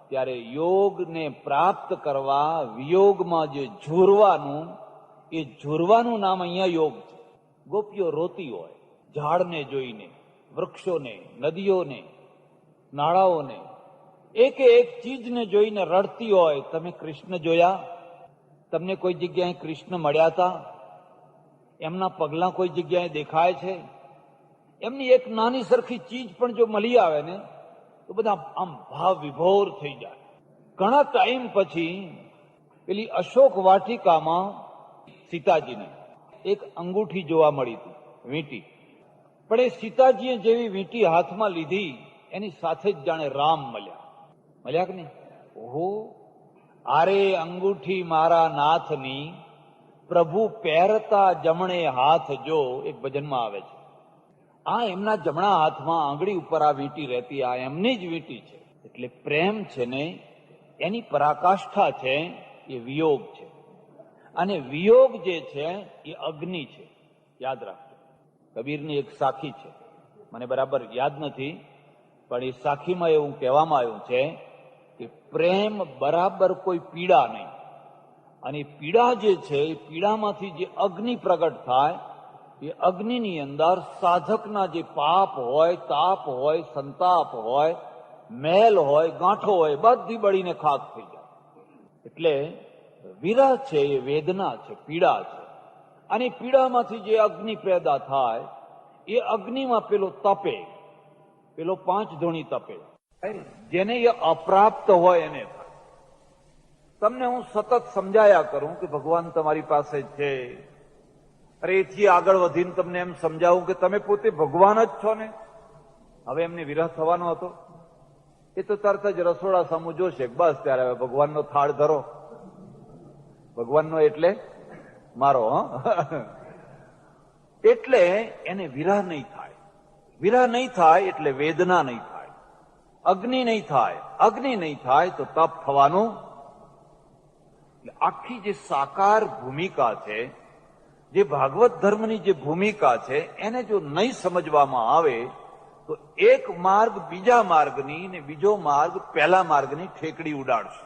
ત્યારે યોગને પ્રાપ્ત કરવા વિયોગમાં જે ઝૂરવાનું, એ ઝૂરવાનું નામ અહીંયા યોગ છે. ગોપીઓ રોતી હોય ઝાડને જોઈને, વૃક્ષોને, નદીઓને, નાળાઓને, એકે એક ચીજને જોઈને રડતી હોય. તમે કૃષ્ણ જોયા? તમને કોઈ જગ્યાએ કૃષ્ણ મળ્યા હતા? એમના પગલાં કોઈ જગ્યાએ દેખાય છે? એમની એક નાની સરખી ચીજ પણ જો મળી આવે ને તો બધા આમ ભાવ વિભોર થઈ જાય. ઘણા ટાઈમ પછી પેલી અશોક વાટિકામાં સીતાજીને એક અંગૂઠી જોવા મળી હતી, વીંટી. પણ એ સીતાજીએ જેવી વીંટી હાથમાં લીધી એની સાથે જ જાણે રામ મળ્યા કે નહીં? ઓહો, આરે અંગૂઠી મારા નાથની, પ્રભુ પહેરતા જમણે હાથ જો, એક ભજનમાં આવે છે. આ એમના જમણા હાથમાં આંગળી ઉપર આ વીંટી રહેતી, આ એમની જ વીંટી છે. એટલે પ્રેમ છે ને એની પરાકાષ્ઠા છે એ વિયોગ છે. અને વિયોગ જે છે એ અગ્નિ છે. યાદ રાખજો. કબીરની એક સાખી છે, મને બરાબર યાદ નથી, પણ એ સાખીમાં એવું કહેવામાં આવ્યું છે કે પ્રેમ બરાબર કોઈ પીડા નહીં. અને પીડા જે છે એ પીડામાંથી જે અગ્નિ પ્રગટ થાય, એ અગ્નિની અંદર સાધકના જે પાપ હોય, તાપ હોય, સંતાપ હોય, મેલ હોય, ગાંઠો હોય, બધી બળીને ખાક થઈ જાય. એટલે વિરહ છે એ વેદના છે, પીડા છે. અને પીડામાંથી જે અગ્નિ પેદા થાય, એ અગ્નિમાં પેલો તપે, પેલો 5 ધોણી તપે. જેને એ અપ્રાપ્ત હોય એને થાય. તમને હું સતત સમજાયા કરું કે ભગવાન તમારી પાસે છે. અરે એથી આગળ વધીને તમને એમ સમજાવું કે તમે પોતે ભગવાન જ છો ને. હવે એમને વિરહ થવાનો હતો? એ તો તરત જ રસોડા સામું જોશે, બસ ત્યારે હવે ભગવાનનો થાળ ધરો. ભગવાનનો એટલે મારો. એટલે એને વિરહ નહીં થાય. વિરહ નહીં થાય એટલે વેદના નહીં થાય. અગ્નિ નહીં થાય. અગ્નિ નહીં થાય તો તપ થવાનું. આખી જે સાકાર ભૂમિકા છે, જે ભાગવત ધર્મની જે ભૂમિકા છે, એને જો નહીં સમજવામાં આવે તો એક માર્ગ બીજા માર્ગની ને બીજો માર્ગ પહેલા માર્ગની ઠેકડી ઉડાડશે.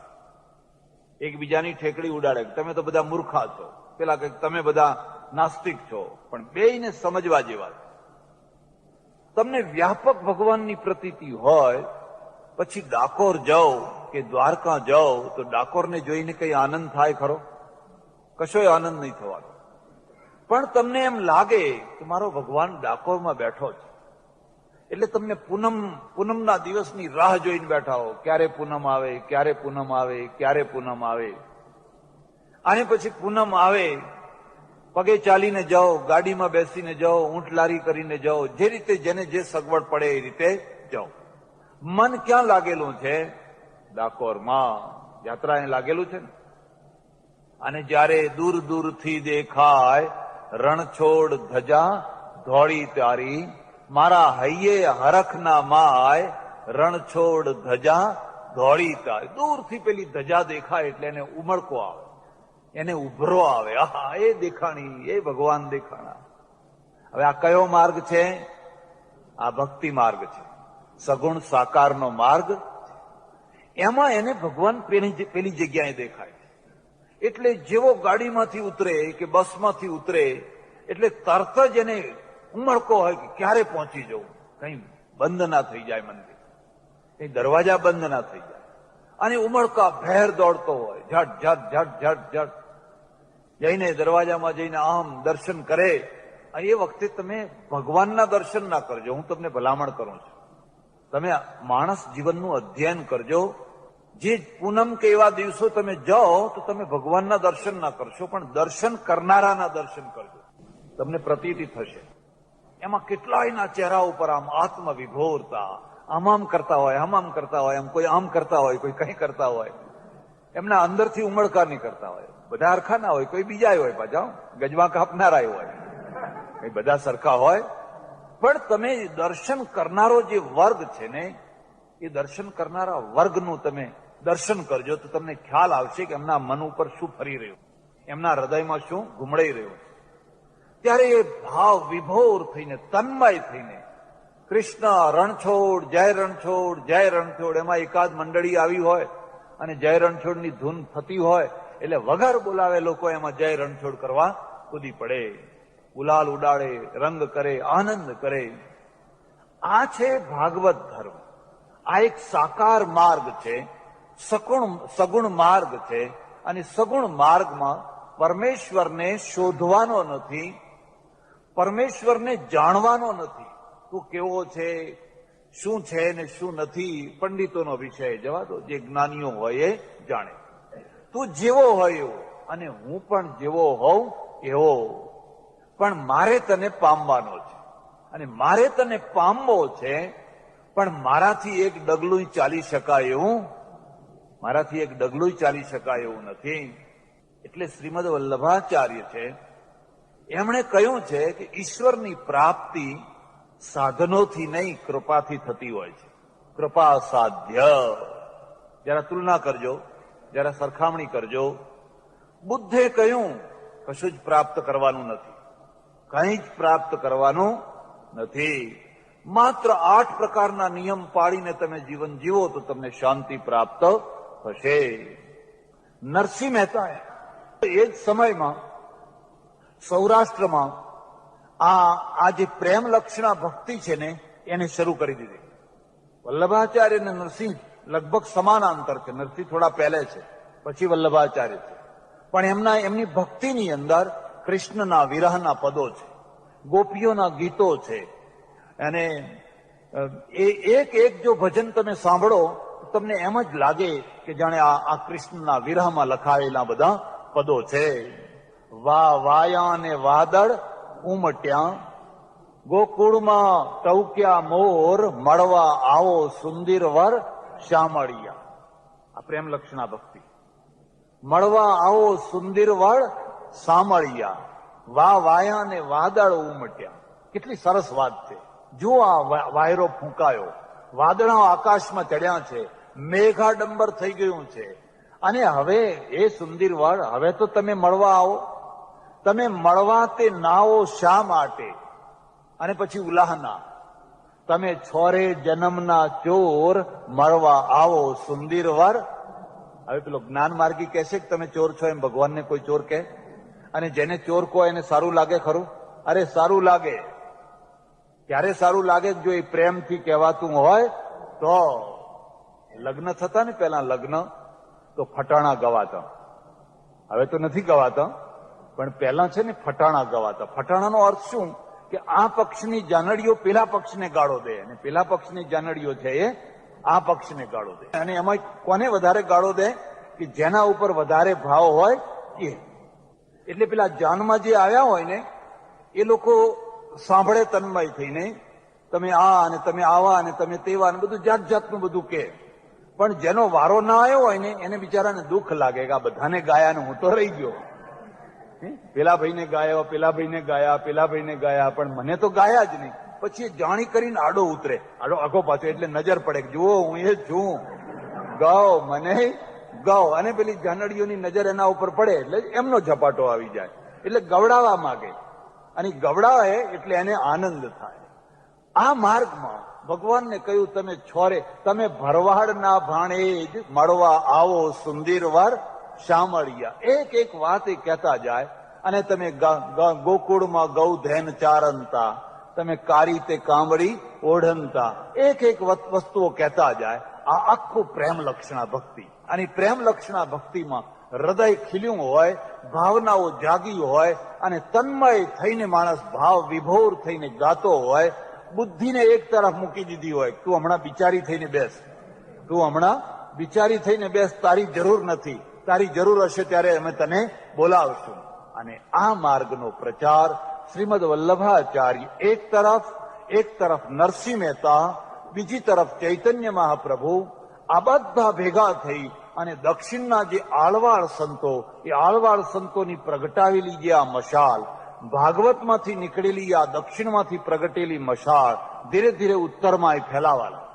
એકબીજાની ઠેકડી ઉડાડે. તમે તો બધા મૂર્ખા છો, પેલા કે તમે બધા નાસ્તિક છો. પણ બેયને સમજવા જેવા છે. તમને વ્યાપક ભગવાનની પ્રતીતિ હોય, પછી ડાકોર જાઓ કે દ્વારકા જાઓ તો ડાકોરને જોઈને કઈ આનંદ થાય ખરો? કશોય આનંદ નહીં થવાનો. પણ તમને એમ લાગે કે મારો ભગવાન ડાકોરમાં બેઠો છે, એટલે તમને પૂનમના દિવસની રાહ જોઈને બેઠા હો, ક્યારે પૂનમ આવે, ક્યારે પૂનમ આવે, ક્યારે પૂનમ આવે. અને પછી પૂનમ આવે, પગે ચાલીને જાઓ, ગાડીમાં બેસીને જાઓ, ઊંટ લારી કરીને જાઓ, જે રીતે જેને જે સગવડ પડે એ રીતે જાઓ. મન ક્યાં લાગેલું છે? ડાકોરમાં. યાત્રાએ લાગેલું છે ને. અને જ્યારે દૂર દૂરથી દેખાય રણછોડ ધજા ધોળી તારી, મારા હૈયે હરખના માય, રણછોડ ધજા ધોળી તારી. દૂરથી પેલી ધજા દેખાય એટલે એને ઉમળકો આવે, એને ઉભરો આવે. આહા, એ દેખાણી, એ ભગવાન દેખાણા. હવે આ કયો માર્ગ છે? આ ભક્તિ માર્ગ છે, સગુણ સાકારનો માર્ગ. એમાં એને ભગવાન પેલી જગ્યાએ દેખાય. એટલે જેવો ગાડીમાંથી ઉતરે કે બસમાંથી ઉતરે એટલે તરત જ એને ઉમળકો હોય કે ક્યારે પહોંચી જવું, કઈ બંધ ના થઈ જાય મંદિર, કઈ દરવાજા બંધ ના થઈ જાય. અને ઉમળકા ભેર દોડતો હોય, ઝટ ઝટ ઝટ ઝટ ઝટ જઈને દરવાજામાં જઈને આમ દર્શન કરે. અને એ વખતે તમે ભગવાનના દર્શન ના કરજો, હું તમને ભલામણ કરું છું. તમે માણસ જીવનનું અધ્યયન કરજો. જે પૂનમ કે એવા દિવસો તમે જાઓ તો તમે ભગવાનના દર્શન ના કરશો, પણ દર્શન કરનારાના દર્શન કરજો. તમને પ્રતીતિ થશે. એમાં કેટલાયના ચહેરા ઉપર આમ આત્મ વિભોરતા, આમ કરતા હોય, આમ કરતા હોય, એમ કોઈ આમ કરતા હોય, કોઈ કઈ કરતા હોય. એમના અંદરથી ઉમળકા નહીં કરતા હોય. બધા હરખા ના હોય, કોઈ બીજા હોય, પાછા ગજવા કાપનારા હોય. કઈ બધા સરખા હોય? પણ તમે દર્શન કરનારો જે વર્ગ છે ને, એ દર્શન કરનારા વર્ગનું તમે દર્શન કરજો તો તમને ખ્યાલ આવશે કે એમના મન ઉપર શું ફરી રહ્યું, એમના હૃદયમાં શું ઘુમડાઈ રહ્યું. ત્યારે એ ભાવ વિભોર થઈને, તન્મય થઈને, કૃષ્ણ રણછોડ જય રણછોડ જય રણછોડ, એમાં એકાદ મંડળી આવી હોય અને જય રણછોડની ધૂન થતી હોય એટલે વગર બોલાવે લોકો એમાં જય રણછોડ કરવા કૂદી પડે, ગુલાલ ઉડાડે, રંગ કરે, આનંદ કરે. આ છે ભાગવત ધર્મ. આ એક સાકાર માર્ગ છે, સગુણ માર્ગ છે. અને સગુણ માર્ગમાં પરમેશ્વરને શોધવાનો નથી, પરમેશ્વરને જાણવાનો નથી. તું કેવો છે, શું છે ને શું નથી, પંડિતોનો વિષય જવા દો. જે જ્ઞાનીઓ હોય એ જાણે. તું જેવો હોય એવો, અને હું પણ જેવો હોઉં એવો, પણ મારે તને પામવાનો છે. અને મારે તને પામવો છે, પણ મારાથી એક ડગલું ચાલી શકાય એવું, મારાથી એક ડગલું ચાલી શકાય એવું નથી. એટલે શ્રીમદ વલ્લભાચાર્ય છે, એમણે કહ્યું છે કે ઈશ્વરની પ્રાપ્તિ સાધનોથી નહીં, કૃપાથી થતી હોય છે. કૃપા સાધ્ય. જરા તુલના કરજો, જરા સરખામણી કરજો. બુદ્ધે કહ્યું કશું જ પ્રાપ્ત કરવાનું નથી, કંઈ જ પ્રાપ્ત કરવાનું નથી. માત્ર 8 પ્રકારના નિયમ પાળીને તમે જીવન જીવો તો તમને શાંતિ પ્રાપ્ત થશે. નરસિંહ મહેતાએ એ જ સમયમાં સૌરાષ્ટ્રમાં આ જે પ્રેમ લક્ષણા ભક્તિ છે ને એને શરૂ કરી દીધી. વલ્લભાચાર્ય અને નરસિંહ લગભગ સમાનાંતર છે. નરસિંહ થોડા પહેલે છે, પછી વલ્લભાચાર્ય છે. પણ એમની ભક્તિની અંદર કૃષ્ણના વિરહના પદો છે, ગોપીઓના ગીતો છે. અને એ એક એક જો ભજન તમે સાંભળો તો તમને એમ જ લાગે કે જાણે આ કૃષ્ણના વિરહમાં લખાયેલા બધા પદો છે. વાયા ને વાદળ ઉમટ્યા, ગોકુળમાં ટવક્યા મોર, મળવા આવો સુંદર વર શામળિયા. આ પ્રેમ લક્ષણા ભક્તિ. મળવા આવો સુંદર વર શામળિયા, વાયા ને વાદળ ઉમટ્યા. કેટલી સરસ વાત છે. જો આ વાયરો ફૂંકાયો, વાદળા આકાશમાં ચડ્યા છે, મેઘાડંબર થઈ ગયું છે, અને હવે એ સુંદર વર, હવે તો તમે મળવા આવો. તમે મળવા તે નાઓ શા માટે? અને પછી ઉલાહના, તમે છોરે જન્મના ચોર, મળવા આવો સુંદર વર. હવે પેલો જ્ઞાન માર્ગી કહેશે કે તમે ચોર છો, એમ ભગવાનને કોઈ ચોર કહે? અને જેને ચોર કહો એને સારું લાગે ખરું? અરે સારું લાગે. ક્યારે સારું લાગે? જો એ પ્રેમથી કહેવાતું હોય તો. લગ્ન થતા ને પેલા લગ્ન તો ફટાણા ગવાતા, હવે તો નથી ગવાતા, પણ પહેલા છે ને ફટાણા ગવાતા. ફટાણાનો અર્થ શું? કે આ પક્ષની જાનડીઓ પેલા પક્ષને ગાળો દે, અને પેલા પક્ષની જાનડીઓ છે એ આ પક્ષને ગાળો દે. અને એમાં કોને વધારે ગાળો દે? કે જેના ઉપર વધારે ભાવ હોય એ. એટલે પેલા જાનમાં જે આવ્યા હોય ને એ લોકો સાંભળે તન્મય થઈને, તમે આ અને તમે આવા અને તમે તેવા અને બધું જાત જાતનું બધું કે. પણ જેનો વારો ના આવ્યો હોય ને એને બિચારાને દુઃખ લાગે કે આ બધાને ગાયા ને હું તો રહી ગયો. પેલા ભાઈને ગાયો, પેલા ભાઈને ગાયા, પેલા ભાઈને ગાયા, પણ મને તો ગાયા જ નહીં. પછી જાણી કરીને આડો ઉતરે, આડો આખો પાછો, એટલે નજર પડે કે જુઓ હું એ છું, ગાઓ મને ગાઓ. અને પેલી જાનડીઓની નજર એના ઉપર પડે એટલે એમનો ઝપાટો આવી જાય, એટલે ગવડાવવા માંગે. અને ગવડાવે એટલે એને આનંદ થાય. આ માર્ગમાં ભગવાનને કહ્યું તમે છોરે, તમે ભરવાડના ભાણે જ મળવા આવો સુંદર વર શામળિયા. એક એક વાત એ કહેતા જાય. અને તમે ગોકુળમાં ગૌધેન ચારંતા, તમે કારી તે કામળી ઓઢનતા, એક એક વસ્તુઓ કહેતા જાય. આ આખું પ્રેમ લક્ષણા ભક્તિ. અને પ્રેમ લક્ષણા ભક્તિમાં હૃદય ખીલ્યું હોય, ભાવનાઓ જાગી હોય, અને તન્મય થઈને માણસ ભાવ વિભોર થઈને ગાતો હોય. બુદ્ધિને એક તરફ મૂકી દીધી હોય, તું હમણાં બિચારી થઈને બેસ, તું હમણાં બિચારી થઈને બેસ, તારી જરૂર નથી, તારી જરૂર હશે ત્યારે અમે તને બોલાવશું. અને આ માર્ગનો પ્રચાર શ્રીમદ વલ્લભાચાર્ય એક તરફ નરસિંહ મહેતા, બીજી તરફ ચૈતન્ય મહાપ્રભુ, આ બધા ભેગા થઈ અને દક્ષિણના જે આળવાળ સંતો, એ આળવાળ સંતોની પ્રગટાવેલી જે આ મશાલ, ભાગવતમાંથી નીકળેલી આ દક્ષિણમાંથી પ્રગટેલી મશાળ ધીરે ધીરે ઉત્તરમાં ફેલાવા લાગી.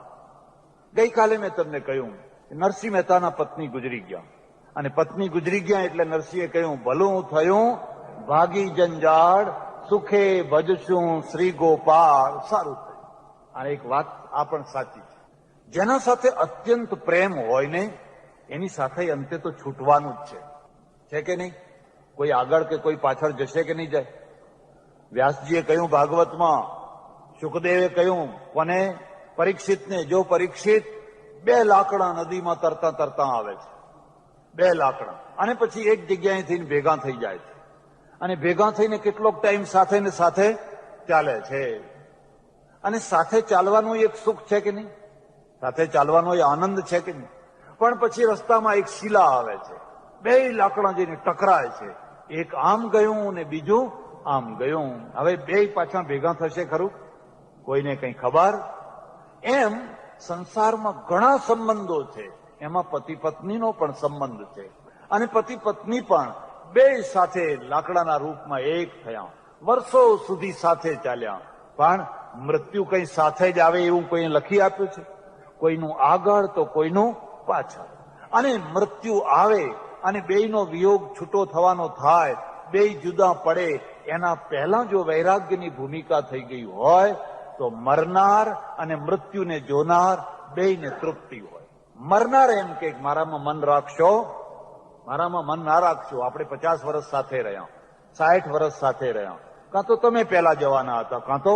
ગઈકાલે મેં તમને કહ્યું નરસિંહ મહેતાના પત્ની ગુજરી ગયા, અને પત્ની ગુજરી ગયા એટલે નરસિંહે કહ્યું, ભલું થયું ભાગી જંજાળ, સુખે ભજશું શ્રી ગોપાળ. સારું થયું. અને એક વાત આ પણ સાચી છે, જેના સાથે અત્યંત પ્રેમ હોય ને એની સાથે અંતે તો છૂટવાનું જ છે કે નહીં? કોઈ આગળ કે કોઈ પાછળ જશે કે નહીં જાય? વ્યાસજીએ કહ્યું ભાગવતમાં, સુખદેવે કહ્યું કોને? પરીક્ષિતને, જો પરીક્ષિત 2 લાકડા નદીમાં તરતા તરતા આવે છે, 2 લાકડા, અને પછી એક જગ્યાએથી ભેગા થઈ જાય છે, અને ભેગા થઈને કેટલોક ટાઈમ સાથે ને સાથે ચાલે છે. અને સાથે ચાલવાનું એક સુખ છે કે નહીં? સાથે ચાલવાનો એ આનંદ છે કે નહીં? પણ પછી રસ્તામાં એક શિલા આવે છે, 2 લાકડા જઈને ટકરાય છે, એક આમ ગયું ને બીજું આમ ગયું. હવે 2 પાછા ભેગા થશે ખરું? કોઈને કઈ ખબર? એમ સંસારમાં ઘણા સંબંધો છે, એમાં પતિ પત્નીનો પણ સંબંધ છે, અને પતિ પત્ની પણ 2 સાથે લાકડાના રૂપમાં એક થયા, વર્ષો સુધી સાથે ચાલ્યા, પણ મૃત્યુ કઈ સાથે જ આવે એવું કોઈ લખી આપ્યું છે? કોઈનું આગળ તો કોઈનું પાછળ. અને મૃત્યુ આવે અને 2નો વિયોગ છૂટો થવાનો થાય, 2 જુદા પડે એના પહેલા જો વૈરાગ્યની ભૂમિકા થઈ ગઈ હોય તો મરનાર અને મૃત્યુને જોનાર 2ને તૃપ્તિ હોય. મરનાર એમ કે મારામાં મન રાખશો, મારામાં મન ના રાખશો. આપણે 50 વર્ષ સાથે રહ્યા, 60 વર્ષ સાથે રહ્યા, કાં તો તમે પહેલા જવાના હતા, કાં તો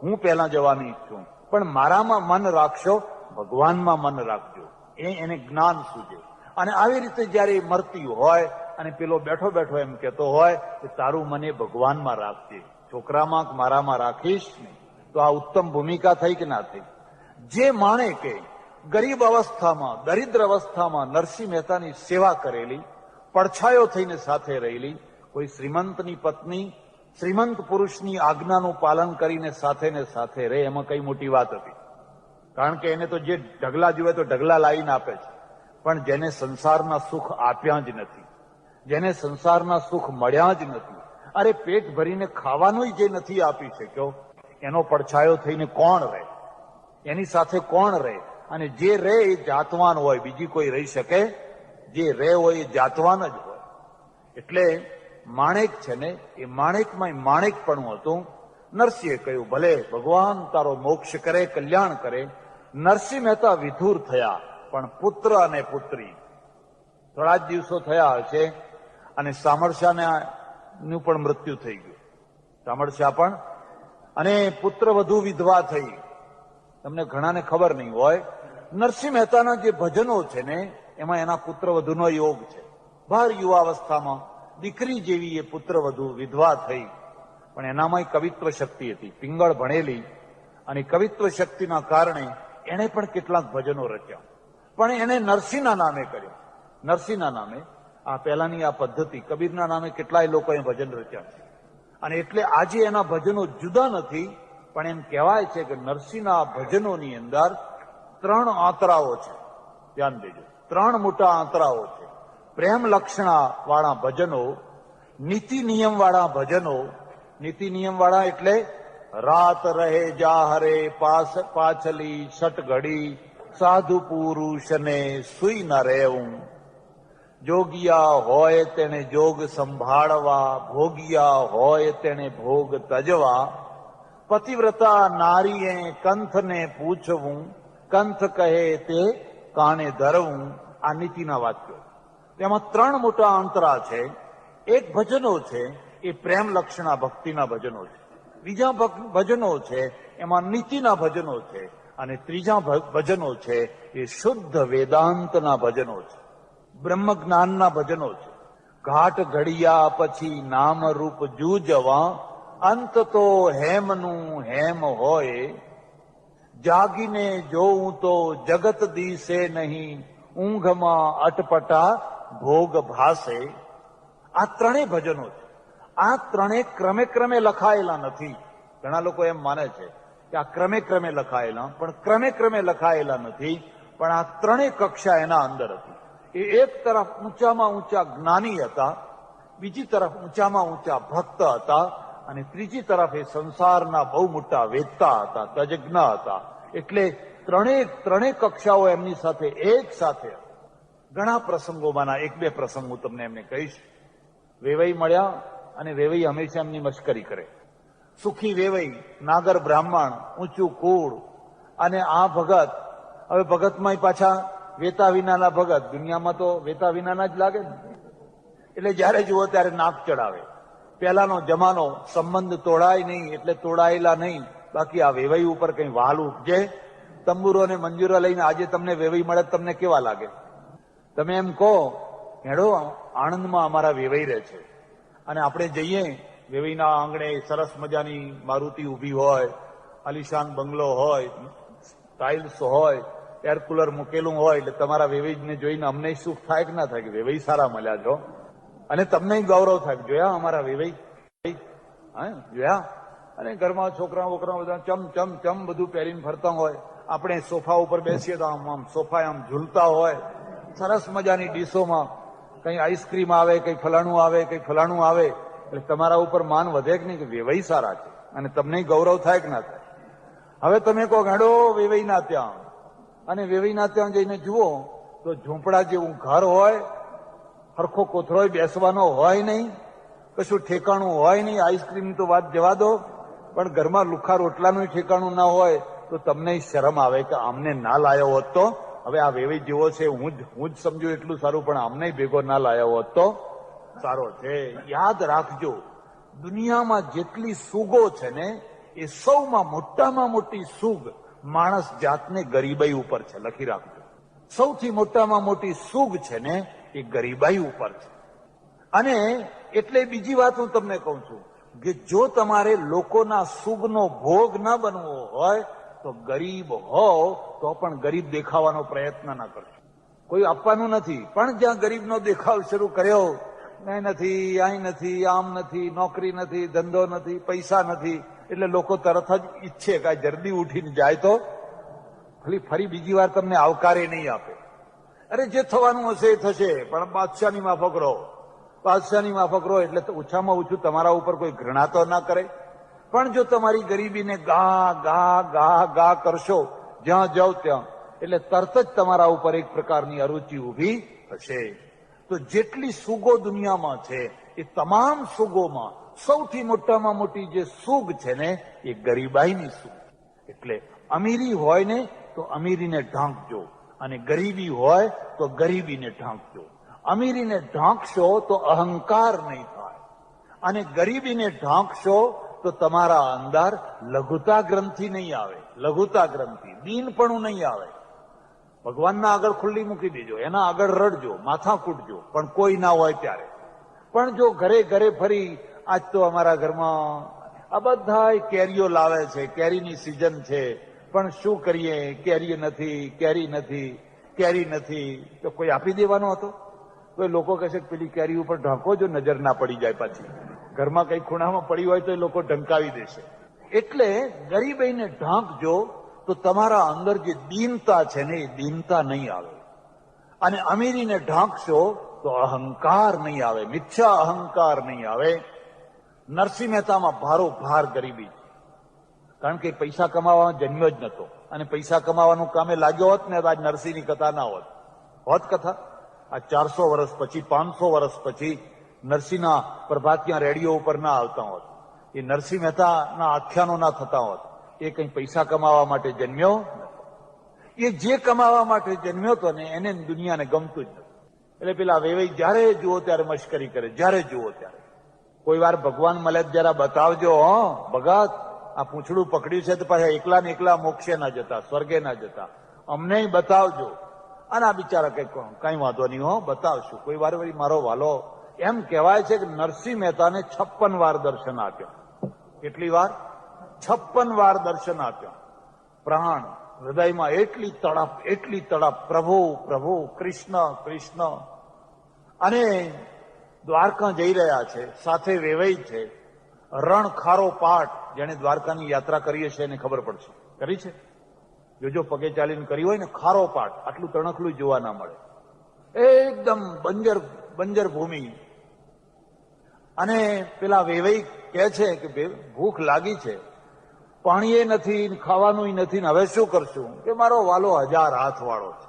હું પહેલા જવાની છું, પણ મારામાં મન રાખશો, ભગવાનમાં મન રાખજો, એને જ્ઞાન સૂજે. અને આવી રીતે જયારે મરતી હોય અને પેલો બેઠો બેઠો એમ કહેતો હોય કે તારું મને ભગવાનમાં રાખજે, છોકરામાં મારામાં રાખીશ નહીં, તો આ ઉત્તમ ભૂમિકા થઈ કે ના થઈ? જે માણે કે ગરીબ અવસ્થામાં, દરિદ્ર અવસ્થામાં નરસિંહ મહેતાની સેવા કરેલી, પડછાયો થઈને સાથે રહેલી, કોઈ શ્રીમંતની પત્ની શ્રીમંત પુરુષની આજ્ઞાનું પાલન કરીને સાથે ને સાથે રહે, એમાં કઈ મોટી વાત હતી? કારણ કે એને તો જે ઢગલા જોઈએ તો ઢગલા લાવીને આપે છે, પણ જેને સંસારના સુખ આપ્યા જ નથી, જેને સંસારના સુખ મળ્યા જ નથી, અરે પેટ ભરીને ખાવાનું જે નથી આપી શક્યો, એનો પડછાયો થઈને કોણ રહે? એની સાથે કોણ રહે? અને જે રહે એ જાતવાન હોય, બીજી કોઈ રહી શકે? જે રહે હોય એ જાતવાન જ હોય. એટલે માણેક છે ને, એ માણેકમાં માણેકપણું હતું. નરસિંહે કહ્યું ભલે ભગવાન તારો મોક્ષ કરે, કલ્યાણ કરે. નરસિંહ મહેતા વિધુર થયા, પણ પુત્ર અને પુત્રી થોડા જ દિવસો થયા હશે અને સામળશાનું પણ મૃત્યુ થઈ ગયું. સામળશા પણ, અને પુત્ર વધુ વિધવા થઈ. તમને ઘણાને ખબર નહીં હોય, નરસિંહ મહેતાના જે ભજનો છે ને એમાં એના પુત્ર વધુનો યોગ છે. ભર યુવાવસ્થામાં દીકરી જેવી એ પુત્ર વધુ વિધવા થઈ, પણ એનામાં કવિત્વ શક્તિ હતી, પિંગળ ભણેલી, અને કવિત્વ શક્તિના કારણે એને પણ કેટલાક ભજનો રચ્યા. પણ એને નરસિંહના નામે કર્યો. નરસિંહના નામે, આ પહેલાની આ પદ્ધતિ, કબીરના નામે કેટલાય લોકોએ ભજન રચ્યા છે. અને એટલે આજે એના ભજનો જુદા નથી, પણ એમ કહેવાય છે કે નરસિંહના ભજનોની અંદર 3 આંતરાઓ છે. ધ્યાન દેજો, 3 મોટા આંતરાઓ છે. પ્રેમ લક્ષણા વાળા ભજનો, નીતિ નિયમ વાળા ભજનો. નીતિ નિયમ વાળા એટલે રાત રહે જાહરે પાછલી સટ ઘડી, સાધુ પુરુષને સુઈ ન રહેવું. જોગિયા હોય તેને જોગ સંભાળવા, ભોગિયા હોય તેને ભોગ તજવા. પતિવ્રતા નારીએ કંથને પૂછવું, કંથ કહે તે કાને ધરવું. આ નીતિના વાક્યો. તેમાં 3 મોટા અંતરા છે. એક ભજનો છે એ પ્રેમ લક્ષણા ભક્તિના ભજનો છે, બીજા ભજનો છે એમાં નીતિના ભજનો છે, અને ત્રીજા ભજનો છે એ શુદ્ધ વેદાંતના ભજનો છે, બ્રહ્મ જ્ઞાનના ભજનો છે. ઘાટ ઘડિયા પછી નામ રૂપ જૂજવા, અંત તો હેમનું હેમ હોય. જાગીને જોઉં તો જગત દિશે નહીં, ઊંઘમાં અટપટા ભોગ ભાસે. આ 3 ભજનો છે. આ 3 ક્રમે ક્રમે લખાયેલા નથી. ઘણા લોકો એમ માને છે કે આ ક્રમે ક્રમે લખાયેલા, પણ ક્રમે ક્રમે લખાયેલા નથી. પણ આ 3 કક્ષા એના અંદર હતી. એ એક તરફ ઊંચામાં ઊંચા જ્ઞાની હતા, બીજી તરફ ઊંચામાં ઊંચા ભક્ત હતા, અને ત્રીજી તરફ એ સંસારના બહુ મોટા વેદતા હતા, તજજ્ઞ હતા. એટલે ત્રણેય કક્ષાઓ એમની સાથે એક સાથે. ઘણા પ્રસંગોમાંના એક બે પ્રસંગ હું તમને એમને કહીશ. વેવાઈ મળ્યા અને વેવાઈ હંમેશા એમની મશ્કરી કરે. સુખી વેવાઈ, નાગર બ્રાહ્મણ, ઊંચું કુળ, અને આ ભગત. હવે ભગતમાં પાછા વેતા વિનાના ભગત. દુનિયામાં તો વેતા વિનાના જ લાગે ને. એટલે જયારે જુઓ ત્યારે નાક ચડાવે. પહેલાનો જમાનો, સંબંધ તોડાય નહીં એટલે તોડાયેલા નહીં. બાકી આ વેવાઈ ઉપર કઈ વાલ ઉપજે. તંબુરો અને મંજૂરો લઈને આજે તમને વેવાઈ મળે, તમને કેવા લાગે? તમે એમ કહો, હેડો આણંદમાં અમારા વેવાઈ રહે છે, અને આપણે જઈએ. વેવાઈના આંગણે સરસ મજાની મારુતિ ઊભી હોય, આલિશાન બંગલો હોય, ટાઇલ્સ હોય, એર કુલર મૂકેલું હોય. એટલે તમારા વેવાઈને જોઈને અમને સુખ થાય કે ના થાય કે વેવાઈ સારા મળ્યા છો, અને તમને ગૌરવ થાય જોયા અમારા વેવાઈ, હા જોયા. અને ઘરમાં છોકરા બોકરા બધા ચમ ચમ ચમ બધું પહેરીને ફરતા હોય. આપણે સોફા ઉપર બેસીએ તો આમ સોફા આમ ઝૂલતા હોય. સરસ મજાની ડીશોમાં કઈ આઈસ્ક્રીમ આવે, કઈ ફલાણું આવે, કઈ ફલાણું આવે. એટલે તમારા ઉપર માન વધે કે નહીં કે વેવાઈ સારા છે, અને તમને ગૌરવ થાય કે ના થાય? હવે તમે કહો ગાડો વેવાઈના ત્યાં, અને વેવાઈના ત્યાં જઈને જુઓ તો ઝૂંપડા જેવું ઘર હોય, હરખો કોથળોય બેસવાનો હોય નહીં, કશું ઠેકાણું હોય નહીં. આઈસ્ક્રીમ તો વાત જવા દો, પણ ઘરમાં લુખા રોટલાનું ઠેકાણું ના હોય તો તમને શરમ આવે કે આમને ના લાયો હોત તો. હવે આ વેવાઈ જેવો છે હું જ સમજુ એટલું સારું, પણ આમને ભેગો ના લાયો હોત તો સારો છે. યાદ રાખજો, દુનિયામાં જેટલી સુગો છે ને, એ સૌમાં મોટામાં મોટી સુગ માણસ જાતને ગરીબાઈ ઉપર છે. લખી રાખજો, સૌથી મોટામાં મોટી સુગ છે ને એ ગરીબાઈ ઉપર છે. અને એટલે બીજી વાત હું તમને કહું છું કે જો તમારે લોકોના સુગનો ભોગ ના બનવો હોય તો ગરીબ હોવ તો પણ ગરીબ દેખાવાનો પ્રયત્ન ના કરશો. કોઈ આપવાનું નથી, પણ જ્યાં ગરીબનો દેખાવ શરૂ કર્યો, અહીં નથી, અહીં નથી, આમ નથી, નોકરી નથી, ધંધો નથી, પૈસા નથી, એટલે લોકો તરત જ ઈચ્છે કે જલ્દી ઉઠીને જાય તો ફરી બીજી વાર તમને આવકારે નહીં આપે. અરે જે થવાનું હશે એ થશે, પણ બાદશાહની માફક રહો. બાદશાહની માફક રહો એટલે ઓછામાં ઓછું તમારા ઉપર કોઈ ઘૃણા તો ના કરે. પણ જો તમારી ગરીબીને ગા ગા ગા ગા કરશો જ્યાં જાઓ ત્યાં, એટલે તરત જ તમારા ઉપર એક પ્રકારની અરુચિ ઊભી થશે. તો જેટલી સુગો દુનિયામાં છે એ તમામ સુગોમાં સૌથી મોટામાં મોટી જે સુગ છે ને એ ગરીબાઈની સુગ. એટલે અમીરી હોય ને તો અમીરીને ઢાંકજો, અને ગરીબી હોય તો ગરીબીને ઢાંકજો. અમીરીને ઢાંકશો તો અહંકાર નહીં થાય, અને ગરીબીને ઢાંકશો તો તમારા અંદર લઘુતા ગ્રંથિ નહીં આવે. લઘુતા ગ્રંથિ, દીનપણું નહીં આવે. ભગવાનના આગળ ખુલ્લી મૂકી દેજો, એના આગળ રડજો, માથા કૂટજો, પણ કોઈ ના હોય ત્યારે. પણ જો ઘરે ઘરે ફરી, આજ તો અમારા ઘરમાં આ બધા કેરીઓ લાવે છે, કેરીની સિઝન છે, પણ શું કરીએ, કેરી નથી, કેરી નથી, કેરી નથી, તો કોઈ આપી દેવાનો હતો? કોઈ લોકો કહેશે પેલી કેરી ઉપર ઢાંકો જો નજર ના પડી જાય, પાછી ઘરમાં કઈ ખૂણામાં પડી હોય તો એ લોકો ઢંકાવી દેશે. એટલે ગરીબાઈને ઢાંકજો તો તમારા અંદર જે દીનતા છે ને એ દીનતા નહીં આવે. અને અમીરીને ઢાંકશો તો અહંકાર નહીં આવે, મિથ્યા અહંકાર નહીં આવે. નરસિંહ મહેતામાં ભારો ભાર ગરીબી છે, કારણ કે પૈસા કમાવામાં જન્મ્યો જ નતો, અને પૈસા કમાવાનું કામે લાગ્યો હોત ને આજ નરસિંહની કથા ના હોત કથા. આ 400 વર્ષ પછી, 500 વર્ષ પછી નરસિંહના પ્રભાતિયા રેડિયો ઉપર ના આવતા હોત, એ નરસિંહ મહેતાના આખ્યાનો ના થતા હોત. એ કઈ પૈસા કમાવા માટે જન્મ્યો, એ જે કમાવા માટે જન્મ્યો હતો ને એને દુનિયાને ગમતું જ નથી. એટલે પેલા વેવાઈ જયારે જુઓ ત્યારે મશ્કરી કરે, જયારે જુઓ ત્યારે. કોઈ વાર ભગવાન મળે જરા બતાવજો, ભગત આ પૂંછડું પકડ્યું છે તો પાછા એકલા ને એકલા મોક્ષે ના જતા, સ્વર્ગે ના જતા, અમને બતાવજો. અને આ બિચારા કઈ વાંધો નહીં, બતાવશું. કોઈ વાર વળી મારો વાલો એમ કહેવાય છે કે નરસિંહ મહેતાને 56 વાર દર્શન આપ્યા. કેટલી વાર? 56 વાર દર્શન આપ્યા. પ્રાણ હૃદયમાં એટલી તડપ, પ્રભુ પ્રભુ, કૃષ્ણ કૃષ્ણ. અને દ્વારકા જઈ રહ્યા છે, સાથે વેવાઈ છે. રણ ખારો પાટ, જેને દ્વારકાની યાત્રા કરી હશે એને ખબર પડશે. કરી છે? જો પગે ચાલીને કરી હોય ને, ખારો પાટ, આટલું તણખલું જોવા ના મળે. એકદમ બંજર ભૂમિ. અને પેલા વેવાઈ કે છે કે ભૂખ લાગી છે, પાણીએ નથી, ખાવાનું નથી, ને હવે શું કરશું? કે મારો વાલો 1000 હાથ વાળો છે.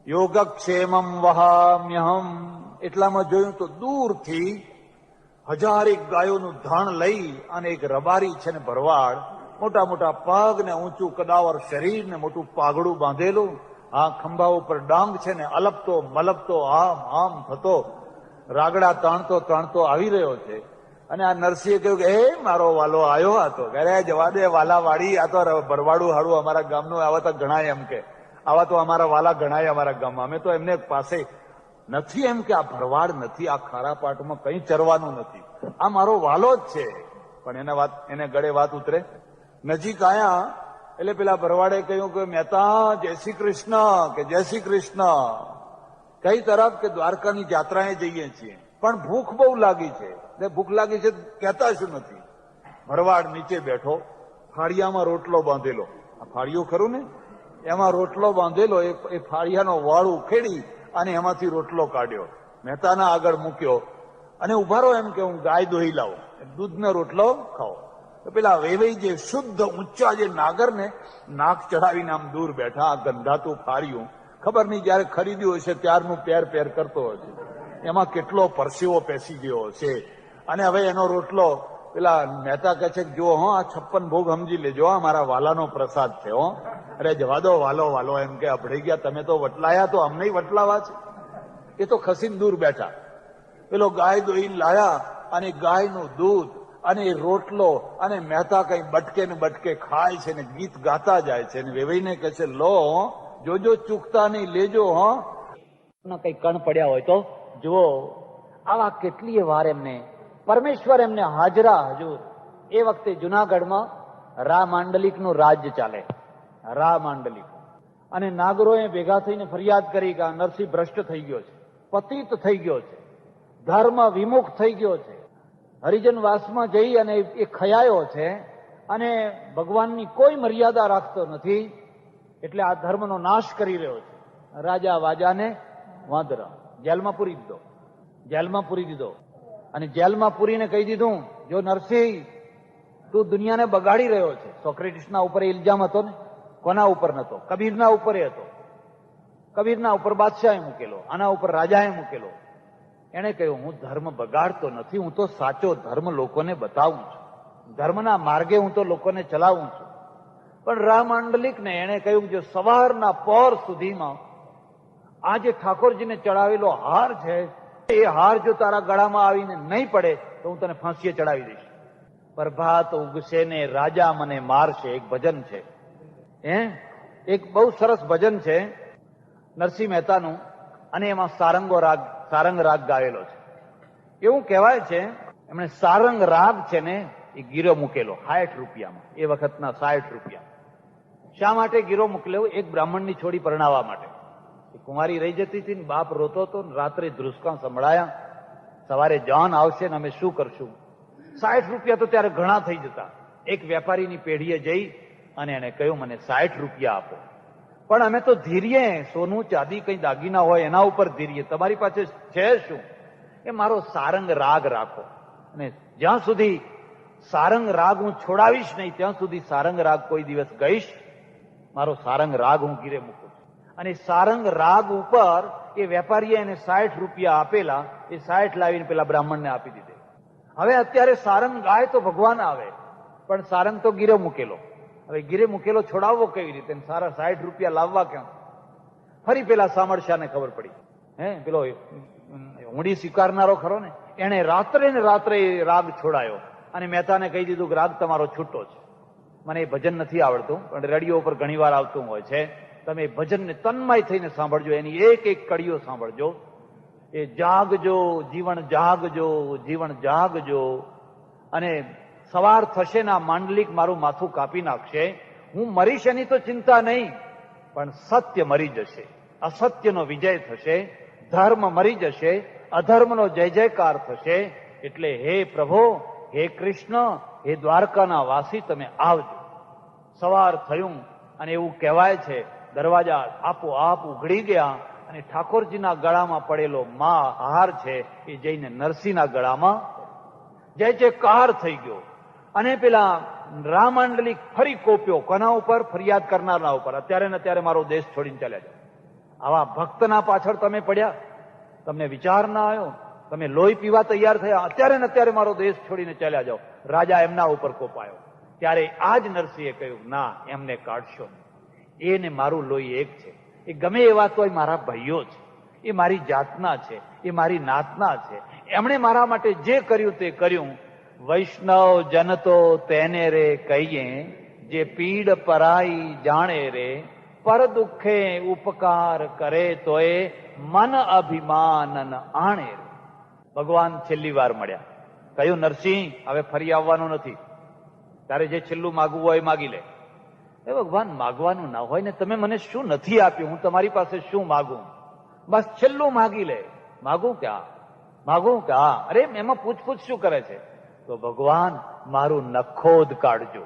યોગક્ષેમમ વહામ્યહમ. એટલામાં જોયું તો દૂરથી 1000 ગાયોનું ધાણ લઈ અને એક રબારી છે ને ભરવાડ, મોટા મોટા પગ ને ઊંચું કદાવર શરીર ને મોટું પાઘડું બાંધેલું, આ ખંભા ઉપર ડાંગ છે ને અલપતો મલપતો આમ આમ થતો રાગડા તાણતો આવી રહ્યો છે. અને આ નરસિંહે કહ્યું કે હે મારો વાલો આવ્યો હતો. ઘરે જવા દે વાલા વાળી, આ તો ભરવાડું હાડું અમારા ગામનું, આવા તો ગણાય, એમ કે આવા તો અમારા વાલા ગણાય અમારા ગામમાં, અમે તો એમને પાસે નથી, એમ કે આ ભરવાડ નથી, આ ખારા પાટમાં કઈ ચરવાનું નથી, આ મારો વાલો જ છે. પણ એને ગળે વાત ઉતરે. નજીક આયા એટલે પેલા ભરવાડે કહ્યું કે મહેતા જય શ્રી કૃષ્ણ, કે જય શ્રી કૃષ્ણ. કઈ તરફ? કે દ્વારકાની યાત્રાએ જઈએ છીએ, પણ ભૂખ બહુ લાગી છે. ભૂખ લાગી છે કહેતા શું નથી. ભરવાડ નીચે બેઠો, ફાળિયામાં રોટલો બાંધેલો, આ ફાળિયું ખરું ને, એમાં રોટલો બાંધેલો, એ ફાળિયાનો વાળ ઉખેડી અને એમાંથી રોટલો કાઢ્યો, મહેતાના આગળ મૂક્યો અને ઉભા રહો એમ કે હું ગાય દોહી લાવું, દૂધનો રોટલો ખાઓ. તો પેલા વેવાઈ જે શુદ્ધ ઊંચા જે નાગરને નાક ચડાવીને આમ દૂર બેઠા, આ ગંધાતું ફાળિયું, ખબર નહીં જયારે ખરીદ્યું હશે ત્યારનું પેર કરતો હશે, એમાં કેટલો પરસેવો પેસી ગયો હશે. અને હવે એનો રોટલો પેલા મહેતા કહે છે કે જો આ 56 ભોગ સમજી લેજો, મારા વાલાનો પ્રસાદ છે હો. અરે જવા દો વાલો એમ કે અભડી ગયા, તમે તો વટલાયા તો અમને વટલાવા છે. એ તો ખસીને દૂર બેઠા. પેલો ગાય દોઈ લાયા અને ગાયનું દૂધ અને રોટલો, અને મહેતા કઈ બટકે ને બટકે ખાય છે ને ગીત ગાતા જાય છે. વેવાઈને કહે છે લો જોજો ચૂકતા નહીં, લેજો હો. કઈ કણ પડ્યા હોય તો જુઓ. આવા કેટલીય વાર એમને પરમેશ્વર એમને હાજરા હજુર. એ વખતે જુનાગઢમાં રા માંડલિકનું રાજ્ય ચાલે, રા માંડલિક. અને નાગરોએ ભેગા થઈને ફરિયાદ કરી કે આ નરસિંહ ભ્રષ્ટ થઈ ગયો છે, પતિત થઈ ગયો છે, ધર્મ વિમુખ થઈ ગયો છે, હરિજન વાસમાં જઈ અને એ ખયાયો છે અને ભગવાનની કોઈ મર્યાદા રાખતો નથી, એટલે આ ધર્મનો નાશ કરી રહ્યો છે. રાજા વાજાને વાંદરા જેલમાં પૂરી દીધો. અને જેલમાં પૂરીને કહી દીધું, જો નરસિંહ તું દુનિયાને બગાડી રહ્યો છે. સોક્રેટિસના ઉપર ઇલ્જામ હતો ને, કોના ઉપર નતો? કબીરના ઉપર હતો. કબીરના ઉપર બાદશાહે મૂકેલો, આના ઉપર રાજાએ મૂકેલો. એને કહ્યું હું ધર્મ બગાડતો નથી, હું તો સાચો ધર્મ લોકોને બતાવું છું, ધર્મના માર્ગે હું તો લોકોને ચલાવું છું. પણ રા માંડલિકને એને કહ્યું જો સવારના પોર સુધીમાં આ જે ઠાકોરજીને ચડાવેલો હાર છે, એ હાર જો તારા ગળામાં આવીને નહીં પડે તો હું તને ફાંસીએ ચડાવી દઈશ. પ્રભાત ઉગશે ને રાજા મને મારશે, એક ભજન છે. એક બહુ સરસ ભજન છે નરસિંહ મહેતાનું, અને એમાં સારંગ રાગ ગાયેલો છે. એવું કહેવાય છે એમણે સારંગ રાગ છે ને એ ગીરો મૂકેલો 60 રૂપિયામાં, એ વખતના 60 રૂપિયા. શા માટે ગીરો મૂકેલો? એક બ્રાહ્મણની છોડી પરણાવવા માટે. કુંવારી રહી જતી હતી ને બાપ રોતો હતો, રાત્રે ધ્રુસકા સંભળાયા, સવારે જાન આવશે ને અમે શું કરશું. 60 રૂપિયા તો ત્યારે ઘણા થઈ જતા. એક વેપારીની પેઢીએ જઈ અને એને કહ્યું મને 60 રૂપિયા આપો, પણ અમે તો ધીરીએ, સોનું ચાંદી કઈ દાગીના હોય એના ઉપર ધીરીએ, તમારી પાસે છે શું? એ મારો સારંગ રાગ રાખો, અને જ્યાં સુધી સારંગ રાગ હું છોડાવીશ નહીં ત્યાં સુધી સારંગ રાગ કોઈ દિવસ ગઈશ, મારો સારંગ રાગ હું ગીરે મૂકું. અને સારંગ રાગ ઉપર એ વેપારીએ એને 60 રૂપિયા આપેલા, એ 60 લાવીને પેલા બ્રાહ્મણને આપી દીધે. હવે અત્યારે સારંગ ગાય તો ભગવાન આવે, પણ સારંગ તો ગીરે મૂકેલો. હવે ગીરે મૂકેલો છોડાવવો કેવી રીતે? સારા 60 રૂપિયા લાવવા ક્યાં? ફરી પેલા સામળશાને ખબર પડી. પેલો ઊંડી સ્વીકારનારો ખરો ને, એને રાત્રે ને રાત્રે રાગ છોડાયો અને મહેતાને કહી દીધું કે રાગ તમારો છૂટો છે. મને એ ભજન નથી આવડતું, પણ રેડિયો ઉપર ઘણી વાર આવતું હોય છે. તમે ભજનને તન્મય થઈને સાંભળજો, એની એક એક કડીઓ સાંભળજો. એ જાગજો જીવન જાગજો, જીવન જાગજો, અને સવાર થશે ને આ માંડલિક મારું માથું કાપી નાખશે, હું મરીશ એની તો ચિંતા નહીં, પણ સત્ય મરી જશે, અસત્યનો વિજય થશે, ધર્મ મરી જશે, અધર્મનો જય જયકાર થશે. એટલે હે પ્રભુ, હે કૃષ્ણ, હે દ્વારકાના વાસી તમે આવજો. સવાર થયું અને એવું કહેવાય છે દરવાજા આપોઆપ ઉઘડી ગયા અને ઠાકોરજીના ગળામાં પડેલો હાર છે એ જઈને નરસિંહના ગળામાં. જય જયકાર થઈ ગયો. અને પેલા રામાંડલિક ફરી કોપ્યો. કોના ઉપર? ફરિયાદ કરનારના ઉપર. અત્યારે ને અત્યારે મારો દેશ છોડીને ચાલ્યા જાઓ. આવા ભક્તના પાછળ તમે પડ્યા, તમને વિચાર ના આવ્યો, તમે લોહી પીવા તૈયાર થયા, અત્યારે ને અત્યારે મારો દેશ છોડીને ચાલ્યા જાઓ. રાજા એમના ઉપર કોપાયો. ત્યારે આ જ નરસિંહે કહ્યું, ના, એમને કાઢશો. એને મારું લોહી એક છે. એ ગમે એવા તોય મારા ભાઈઓ છે, એ મારી જાતના છે, એ મારી નાતના છે. એમણે મારા માટે જે કર્યું તે કર્યું. વૈષ્ણવ જન તો તેને રે કહીએ, જે પીડ પરાઈ જાણે રે. પર દુઃખે ઉપકાર કરે તોય મન અભિમાન આણે રે. ભગવાન છેલ્લી વાર મળ્યા. કહ્યું, નરસિંહ, હવે ફરી આવવાનું નથી. તારે જે છેલ્લું માગવું હોય માગી લે. એ ભગવાન, માગવાનું ના હોય ને તમે મને શું નથી આપ્યું, હું તમારી પાસે શું માગું? બસ છેલ્લું માગી લે. માગું ક્યાં? માગું ક્યાં? અરે એમાં પૂછપૂછ શું કરે છે? તો ભગવાન, મારું નખોદ કાઢજો.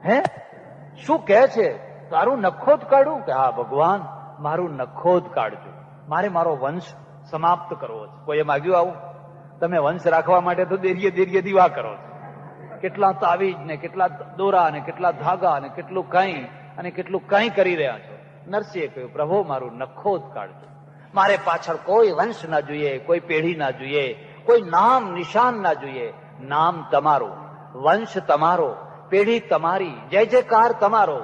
હે, શું કહે છે? તારું નખોદ કાઢું? કે હા ભગવાન, મારું નખોદ કાઢજો. મારે મારો વંશ સમાપ્ત કરવો છે. કોઈએ માગ્યું આવું? તમે વંશ રાખવા માટે તો દેરીએ દેરીએ દીવા કરો છો. કેટલા તાવીજ ને કેટલા દોરા ને કેટલા ધાગા ને કેટલું કઈ કરી રહ્યા છો. નરસિંહે કહ્યું, પ્રભુ, મારું નખોદ કાઢજો. મારે પાછળ કોઈ વંશ ના જોઈએ, કોઈ પેઢી ના જોઈએ, કોઈ નામ નિશાન ના જોઈએ. નામ તમારું, વંશ તમારો, પેઢી તમારી, જય જયકાર તમારો.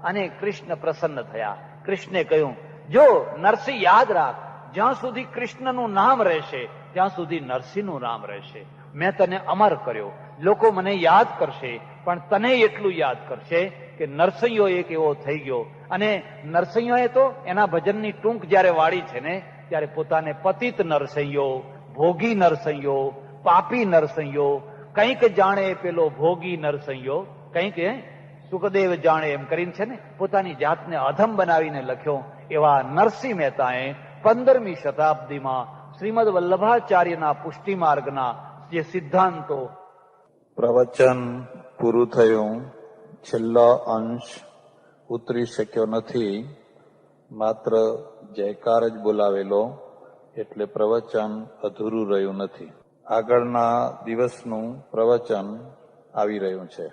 અને કૃષ્ણ પ્રસન્ન થયા. કૃષ્ણે કહ્યું, જો નરસિંહ યાદ રાખ, જ્યાં સુધી કૃષ્ણનું નામ રહેશે ત્યાં સુધી નરસિંહનું નામ રહેશે. મેં તને અમર કર્યો. લોકો મને યાદ કરશે, પણ તને એટલું યાદ કરશે કે નરસિંહો એક એવો થઈ ગયો. અને નરસિંહોએ તો એના ભજનની ટૂંક જયારે વાળી છે ને, ત્યારે પોતાને પતિત નરસિંહો, ભોગી નરસિંહો, પાપી નરસિંહો, કંઈક જાણે પેલો ભોગી નરસિંહો, કંઈક સુખદેવ જાણે એમ કરીને છે ને, પોતાની જાતને અધમ બનાવીને લખ્યો. એવા નરસિંહ મહેતાએ 15મી શતાબ્દીમાં શ્રીમદ વલ્લભાચાર્યના પુષ્ટિ માર્ગના જે સિદ્ધાંતો. પ્રવચન પૂરું થયું. છેલ્લો અંશ ઉતરી શક્યો નથી. માત્ર જયકાર જ બોલાવેલો, એટલે પ્રવચન અધૂરું રહ્યું નથી. આગળના દિવસનું પ્રવચન આવી રહ્યું છે.